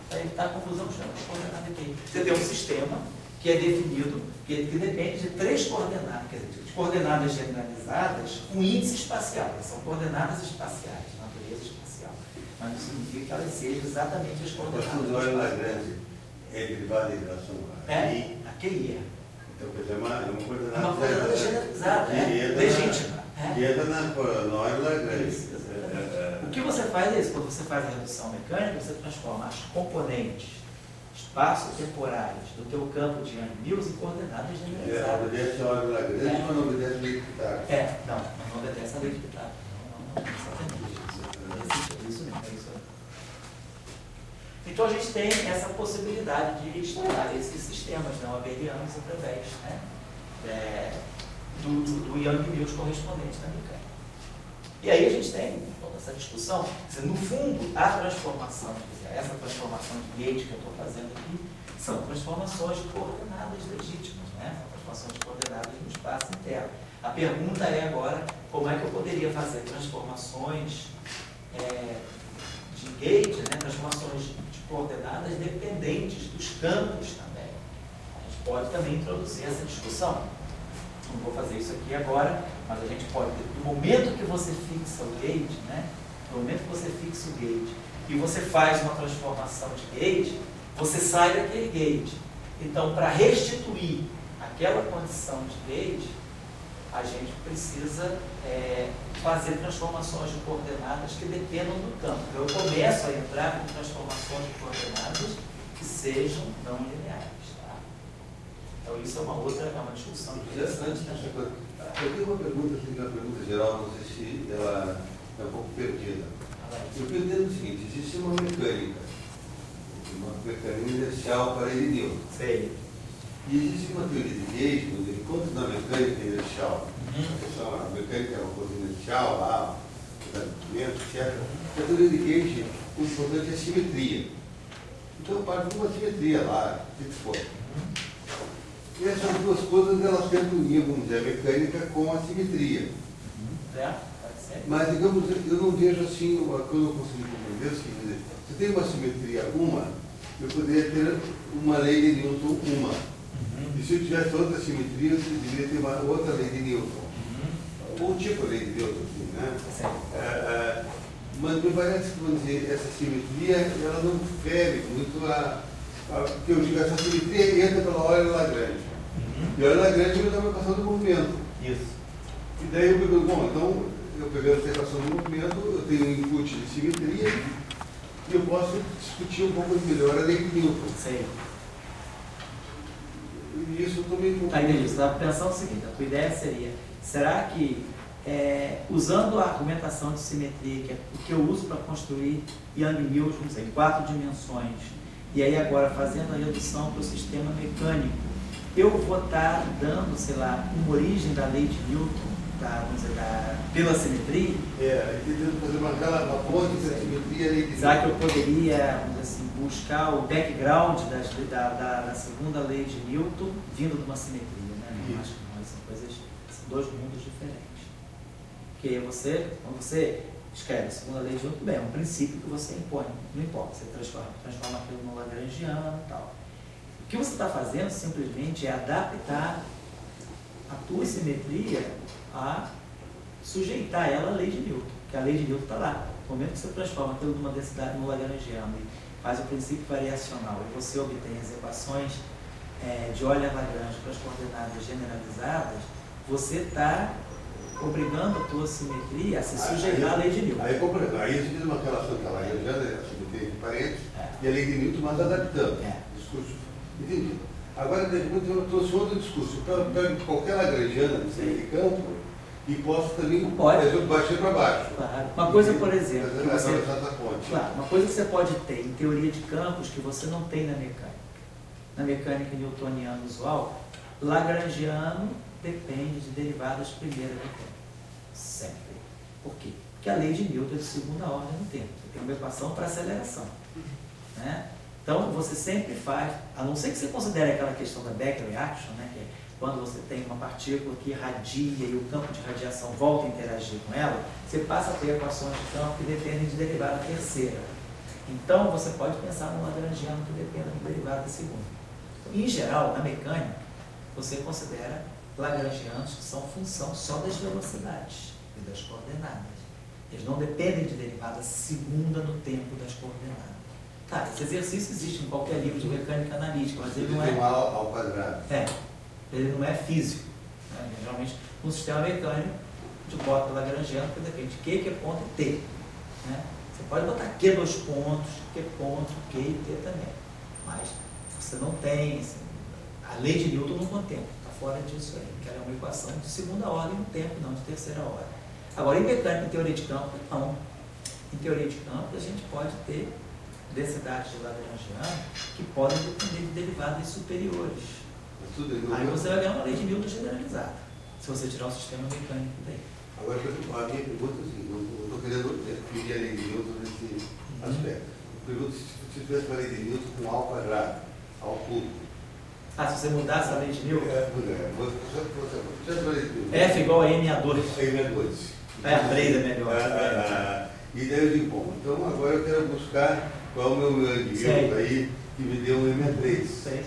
Para evitar a confusão, chama de coordenada de QI. Você tem um sistema que é definido, que depende de 3 coordenadas, quer dizer, de coordenadas generalizadas com índice espacial. São coordenadas espaciais, natureza espacial. Mas não significa que elas sejam exatamente as coordenadas espaciais. Mas Lagrange é derivada em relação a QI? A QI é. Então, quer dizer, uma coordenada... Uma coordenada generalizada, legítima. E entra na hora Lagrange. O que você faz é isso, quando você faz a redução mecânica, você transforma as componentes espaço-temporais do teu campo de Yang-Mills em coordenadas generalizadas. Obedece a hora Lagrange, mas não obedece a lei de Pitágoras. Não obedece a lei de Pitágoras. Não, exatamente. Isso mesmo, é isso aí. Então a gente tem essa possibilidade de estudar esses sistemas abelianos através do Yang-Mills correspondente na mecânica. E aí a gente tem toda essa discussão, quer dizer, no fundo, a transformação, essa transformação de Gauge que eu estou fazendo aqui, são transformações de coordenadas legítimas, são transformações de coordenadas no espaço interno. A pergunta é agora, como é que eu poderia fazer transformações de gauge, né, transformações de coordenadas dependentes dos campos também. A gente pode também introduzir essa discussão. Não vou fazer isso aqui agora, mas a gente pode, no momento que você fixa o gauge, né, no momento que você fixa o gauge e você faz uma transformação de gauge, você sai daquele gauge. Então, para restituir aquela condição de gauge, a gente precisa fazer transformações de coordenadas que dependam do campo. Então, eu começo a entrar com transformações de coordenadas que sejam não lineares. Tá? Então, isso é uma discussão interessante. Eu tenho uma pergunta, assim, uma pergunta geral, não sei se ela é um pouco perdida. Eu queria entender o seguinte: existe uma mecânica inercial para ele Newton. Sei. E existe uma teoria de gauge, enquanto na mecânica inercial, a mecânica é uma coisa inercial, lá, etc. A teoria de gauge, o importante é a simetria. Então, eu parto de uma simetria lá, o que for. E essas duas coisas, elas tentam unir, vamos dizer, a mecânica com a simetria. Mas, digamos, eu não vejo assim, quando eu consegui compreender, se tem uma simetria eu poderia ter uma lei de Newton E se eu tivesse outra simetria, eu deveria ter uma outra lei de Newton. Ou tipo de lei de Newton, assim, né? Mas me parece que, vamos dizer, essa simetria, ela não fere muito que eu digo, essa simetria entra pela ordem Lagrange. E a ordem Lagrange é a equação do movimento. Isso. E daí eu pergunto, bom, então, eu pegando a equação do movimento, eu tenho um input de simetria e eu posso discutir um pouco melhor a lei de Newton. Sei. E isso também... Entendi. Você estava pensando o seguinte: a tua ideia seria, será que, usando a argumentação de simetria, que é o que eu uso para construir Yang-Mills, vamos dizer, em 4 dimensões, e aí agora fazendo a redução para o sistema mecânico, eu vou estar dando, sei lá, uma origem da lei de Newton, vamos dizer, pela simetria? Tentando fazer uma ponte entre a simetria e a lei de Newton. Será que eu poderia, vamos dizer assim, buscar o background da segunda lei de Newton vindo de uma simetria? Né? Não acho que não, são coisas, são 2 mundos diferentes. Porque quando você escreve a segunda lei de Newton, bem, é um princípio que você impõe, não importa, você transforma aquilo no lagrangiano e tal. O que você está fazendo simplesmente é adaptar a tua simetria a sujeitar ela à lei de Newton, que a lei de Newton está lá. No momento que você transforma aquilo numa densidade no lagrangiano e faz o princípio variacional e você obtém as equações de Euler-Lagrange para as coordenadas generalizadas, você está obrigando a tua simetria a se sujeitar à lei de Newton. Aí você diz uma relação que ela a simetria de parênteses e a lei de Newton, mas adaptando. Discurso. Entendi. Agora, eu trouxe outro discurso. Eu pego qualquer lagrangiana de campo e posso também baixar para baixo. Claro. Uma coisa, por exemplo, uma coisa que você pode ter em teoria de campos que você não tem na mecânica. Na mecânica newtoniana usual, lagrangiano depende de derivadas primeira do tempo. Sempre. Por quê? Porque a lei de Newton é de segunda ordem no tempo. Tem uma equação para aceleração. Né? Então, você sempre faz, a não ser que você considere aquela questão da back reaction, né, que é quando você tem uma partícula que irradia e o campo de radiação volta a interagir com ela, você passa a ter equações de campo que dependem de derivada terceira. Então, você pode pensar no lagrangiano que dependa de derivada segunda. Em geral, na mecânica, você considera lagrangianos que são função só das velocidades e das coordenadas. Eles não dependem de derivada segunda no tempo das coordenadas. Tá, esse exercício existe em qualquer livro de mecânica analítica, mas ele não é... ao quadrado. Ele não é físico. Né? Geralmente, no sistema mecânico, a gente bota lagrangiano, porque depende de Q, que é ponto e T. Né? Você pode botar Q 2 pontos, Q ponto, Q e T também. Mas você não tem... Assim, a lei de Newton não contempla, está fora disso aí, que ela é uma equação de segunda ordem no tempo, não de terceira ordem. Agora, em mecânica, em teoria de campo, não. Em teoria de campo, a gente pode ter densidades de lagrangiano que podem depender de derivadas superiores. Aí você vai ganhar uma lei de Newton generalizada, se você tirar o sistema mecânico daí. Agora, a minha pergunta é assim, eu estou querendo definir a lei de Newton nesse aspecto. Eu pergunto se tivesse uma lei de Newton com A ao quadrado, ao cubo. Se você mudasse a lei de Newton? F igual a M a 2. M a 2. A 3 é melhor. E daí eu digo, bom, então agora eu quero buscar qual é o meu Yang aí que me deu um MA3. Sei.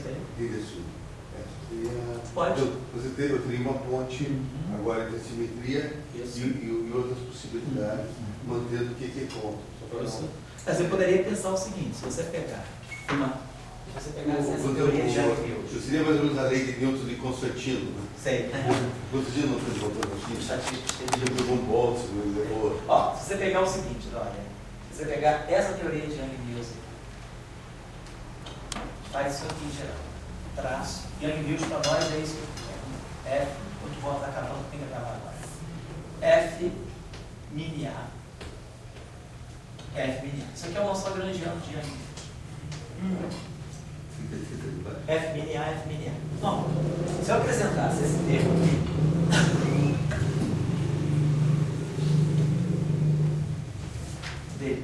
Pode. Então, eu teria uma ponte agora de simetria e outras possibilidades, mantendo o que é ponto. Você poderia pensar o seguinte, se você pegar essa teoria de Yang-Mills. Eu seria mais ou menos a lei de Newton de Constantino, né? Sei. Constantino não fez Constantino. Ele levou um bolso, ele levou... Ó, se você pegar o seguinte, olha, se você pegar essa teoria de Yang-Mills, faz isso aqui em geral. Traço. Yang-Mills para nós é isso que é. F, quando volta a acabando, tem que acabar agora. F mini A. F mini A. Isso aqui é o nosso lagrangiano de Yang-Mills. F mini A, F mini A. Bom, se eu acrescentasse esse termo aqui, dB,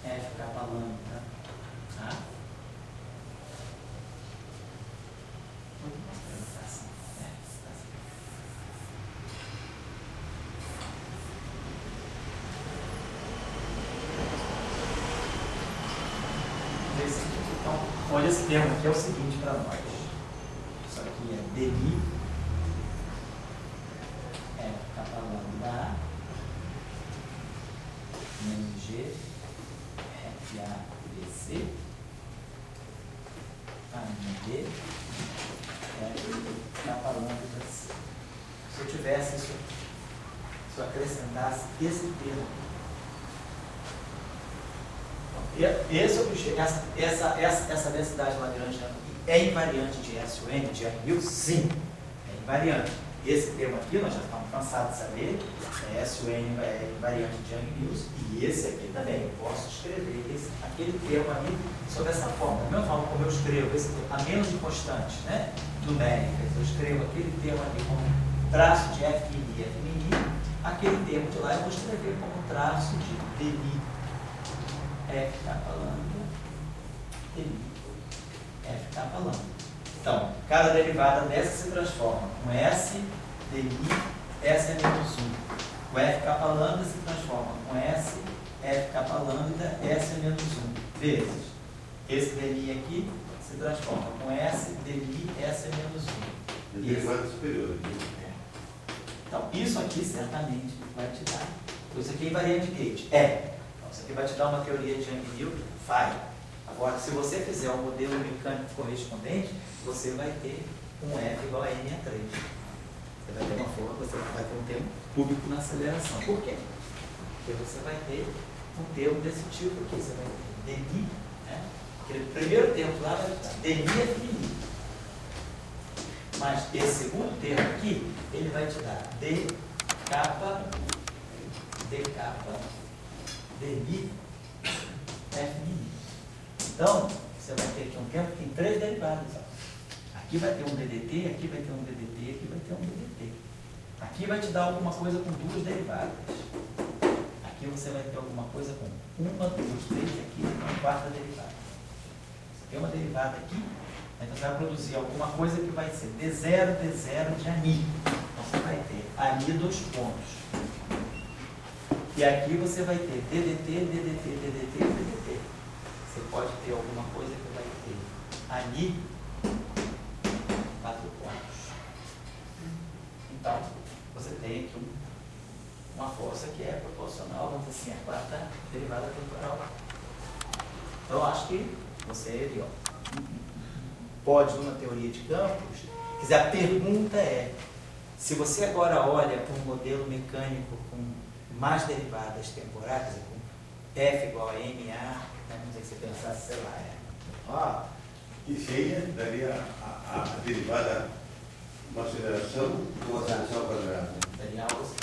F capa lambda, tá? Então, olha esse termo aqui é o seguinte para nós. Isso aqui é dB, F capa lambda, menos G, F A B C, A D, F capa lambda C. Se eu tivesse isso, se eu acrescentasse esse termo, essa densidade lagrangiana é invariante de S ou N, de Yang-Mills? Sim, é invariante. Esse termo aqui, nós já estamos cansados de saber, S ou N é invariante de Yang-Mills, e esse aqui também. Eu posso escrever aquele termo ali sob essa forma. Da mesma forma como eu escrevo esse termo, a menos de constantes, né, numéricas, eu escrevo aquele termo ali como traço de F mini, F mini, aquele termo de lá eu vou escrever como traço de dB. F capa lambda, dB, F capa lambda. Então, cada derivada dessa se transforma com S, dB, S é menos 1. O F capa lambda se transforma com S, F capa lambda, S é menos 1. Vezes, esse dB aqui se transforma com S, dB, S é menos 1. Derivada superior. Então, isso aqui certamente vai te dar. Isso aqui é invariante de Gauge. É. Isso aqui vai te dar uma teoria de Yang-Mills? Vai. Agora, se você fizer um modelo mecânico correspondente, você vai ter um F igual a M a 3. Você vai ter uma forma, você vai ter um termo cúbico na aceleração. Por quê? Porque você vai ter um termo desse tipo aqui. Você vai ter dB, né? Aquele primeiro termo lá vai estar dB é fini. Mas esse segundo termo aqui, ele vai te dar D capa, dB, F mini. Então, você vai ter aqui um termo que tem 3 derivadas. Aqui vai ter um DDT, aqui vai ter um DDT, aqui vai ter um DDT. Aqui vai te dar alguma coisa com 2 derivadas. Aqui você vai ter alguma coisa com 1, 2, 3, aqui uma quarta derivada. Você tem uma derivada aqui, então você vai produzir alguma coisa que vai ser D0 de ANI. Então você vai ter ANI 2 pontos. E aqui você vai ter DDT, DDT, DDT, DDT. Você pode ter alguma coisa que vai ter ANI 4 pontos. Então, você tem aqui uma força que é proporcional, vamos dizer assim, à quarta derivada temporal. Então, eu acho que você pode, numa teoria de campos, quer dizer, a pergunta é, se você agora olha para um modelo mecânico com mais derivadas temporais, com F igual a MA, né? Não sei se você pensasse, sei lá, Isso aí daria a derivada, uma aceleração com uma aceleração quadrada. daria algo assim,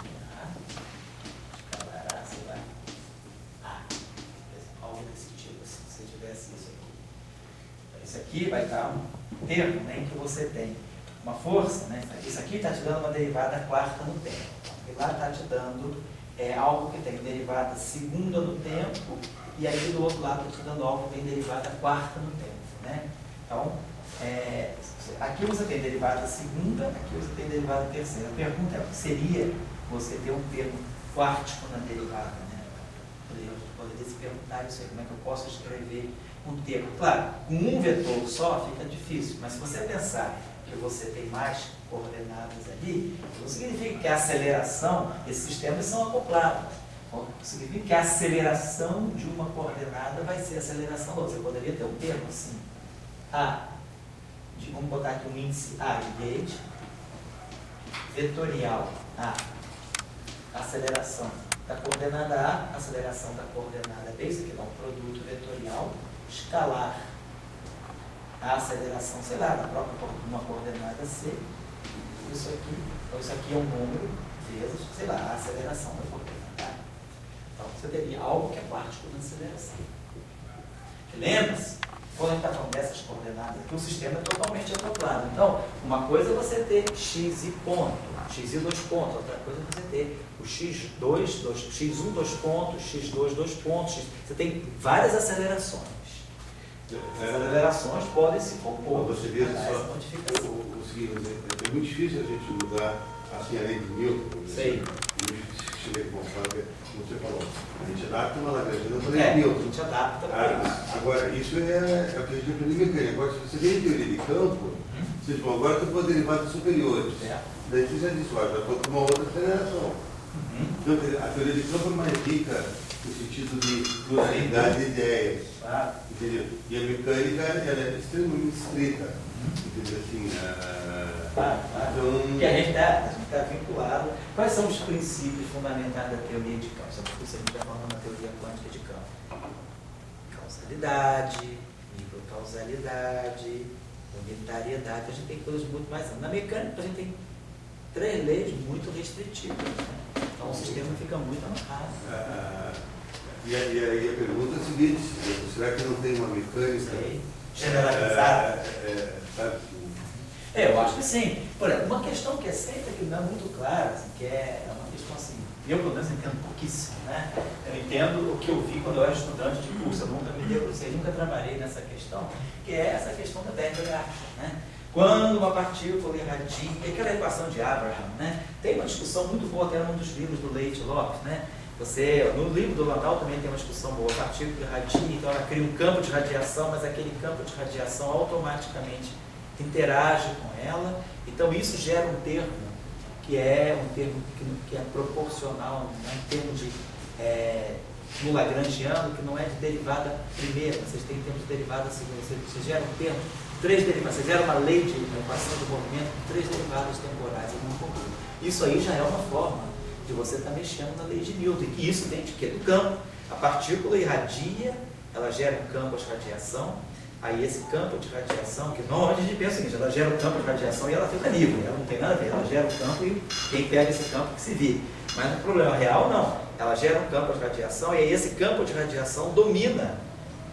escalará, sei lá, algo desse tipo, assim, se você tivesse isso aqui. Então, isso aqui vai dar um termo, né, em que você tem uma força, né? Isso aqui está te dando uma derivada quarta no tempo, e lá está te dando algo que tem derivada segunda no tempo, e aí do outro lado está te dando algo que tem derivada quarta no tempo, né? Então, aqui você tem derivada segunda, aqui você tem derivada terceira. A pergunta é, seria você ter um termo quártico na derivada, né? Poderia se perguntar isso aí, como é que eu posso escrever um termo. Claro, com um vetor só fica difícil, mas se você pensar que você tem mais coordenadas ali, não significa que a aceleração, esses sistemas são acoplados. Significa que a aceleração de uma coordenada vai ser a aceleração da outra. Você poderia ter um termo assim, vamos botar aqui um índice A de gauge, vetorial A, aceleração da coordenada A, aceleração da coordenada B, isso aqui dá um produto vetorial, escalar a aceleração, sei lá, da própria uma coordenada C, isso aqui é um número vezes, sei lá, a aceleração da coordenada A. Então você teria algo que é quártico na aceleração. Lembra-se? Quando a gente está falando dessas coordenadas, que o sistema é totalmente acoplado. Então, uma coisa é você ter x e ponto, x e 2 pontos, outra coisa é você ter o x2, x1, 2 pontos, x2, 2 pontos, você tem várias acelerações. As acelerações podem se compor. Você vê só o seguinte, é muito difícil a gente mudar assim a lei de Newton. Sei. Como você falou, a gente adapta uma Lagrangiana para a lei de Newton. A gente adapta para isso. Agora, isso é o que a gente aprende em mecânica. Agora, se você tem teoria de campo, vocês vão agora ter derivados superiores. Daí você já disse, já estou com uma outra aceleração. Então, a teoria de campo é mais rica no sentido de pluralidade de ideias. Entendeu? E a mecânica ela é extremamente estrita. Entendeu? Assim, então... Porque a gente está vinculado. Quais são os princípios fundamentais da teoria de campo? Sobre isso a gente vai falando na teoria quântica de campo. Causalidade, microcausalidade, unitariedade. A gente tem coisas muito mais amplas. Na mecânica a gente tem 3 leis muito restritivas. Né? Então o sistema fica muito amarrado. E aí a pergunta é a seguinte, será que não tem uma mecânica generalizada? Sabe? Eu acho que sim. Por exemplo, uma questão que é sempre que não é muito clara, assim, que é uma questão assim, eu pelo menos entendo pouquíssimo, né? Eu entendo o que eu vi quando eu era estudante de curso, eu nunca me debrucei, nunca trabalhei nessa questão, que é essa questão da back reaction, né? Quando uma partícula irradia, aquela equação de Abraham, né? Tem uma discussão muito boa até num dos livros do Leite Lopes, né? No livro do Landau também tem uma discussão boa, a partícula irradia, então ela cria um campo de radiação, mas aquele campo de radiação automaticamente interage com ela, então isso gera um termo que é proporcional, né? Um termo de no lagrangiano, que não é de derivada primeira, vocês têm termos de derivada segunda, você gera um termo, 3 derivadas, você gera uma lei de equação do movimento com 3 derivadas temporais, isso aí já é uma forma de você estar mexendo na lei de Newton, e isso vem de quê? Do campo. A partícula irradia, ela gera um campo de radiação, aí esse campo de radiação, que normalmente a gente pensa o seguinte, ela gera um campo de radiação e ela fica livre, ela não tem nada a ver, ela gera um campo e quem pega esse campo que se vire. Mas no problema real não, ela gera um campo de radiação e aí esse campo de radiação domina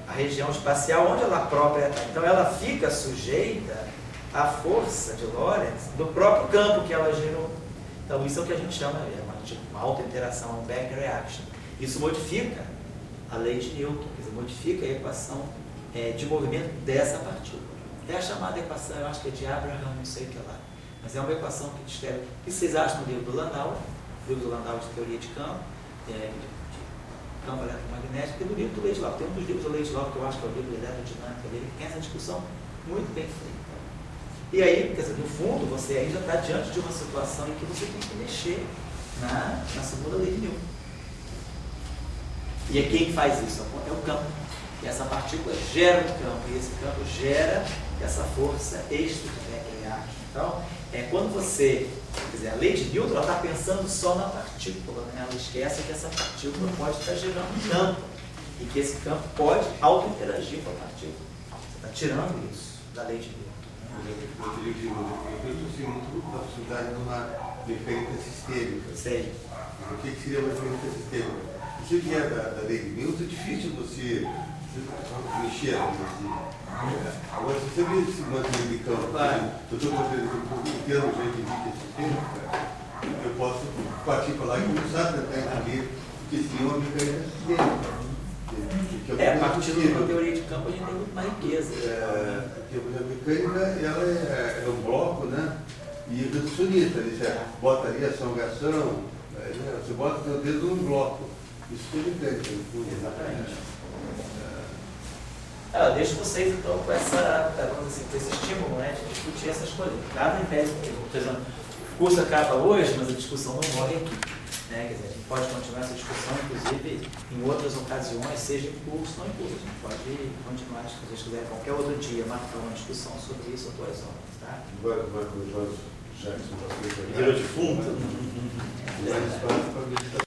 a região espacial onde ela própria está. Então ela fica sujeita à força de Lorentz do próprio campo que ela gerou. Então isso é o que a gente chama, uma alta interação, um back reaction. Isso modifica a lei de Newton, quer dizer, modifica a equação de movimento dessa partícula. É a chamada equação, eu acho que é de Abraham, não sei o que lá, mas é uma equação que descreve. O que vocês acham no livro do Landau? Livro do Landau de teoria de campo, de campo eletromagnético, e do livro do Leite Lopes. Tem um dos livros do Leite Lopes que eu acho que é o livro de eletrodinâmica dele, que tem essa discussão muito bem feita. E aí, quer dizer, no fundo, você aí já está diante de uma situação em que você tem que mexer na segunda lei de Newton. E quem faz isso? É o campo. E essa partícula gera um campo, e esse campo gera essa força extra de back reaction. Então, quando você, quer dizer, a lei de Newton, ela está pensando só na partícula, né? Ela esquece que essa partícula pode estar gerando um campo, e que esse campo pode auto-interagir com a partícula. Você está tirando isso da lei de Newton. Eu tenho muito da possibilidade de uma mecânica sistêmica. Sei. O que seria uma mecânica sistêmica? Isso que é da lei de Newton, é difícil você mexer assim. Agora, se você vê esse manter de campo, eu estou entendendo já de sistêmica, eu posso partir para lá e começar a tentar entender o que seria uma mecânica sistêmica. A partir da teoria de campo a gente tem muito mais riqueza. A mecânica ela é um bloco, né? E reducionista, bota ali ação-reação, Você bota o seu dedo num bloco. Isso que ele entende. Exatamente. Eu deixo vocês então com essa, vamos dizer, com esse estímulo, né, de discutir essas coisas. Nada impede, por exemplo, o curso acaba hoje, mas a discussão não morre aqui. Né? Quer dizer, a gente pode continuar essa discussão, inclusive, em outras ocasiões, seja em curso ou não em curso. A gente pode continuar, se vocês quiserem, qualquer outro dia, marcar uma discussão sobre isso, outras horas. Tá? Agora vai com o Jorge Jackson para Virou defunto. mais espaço para meditar.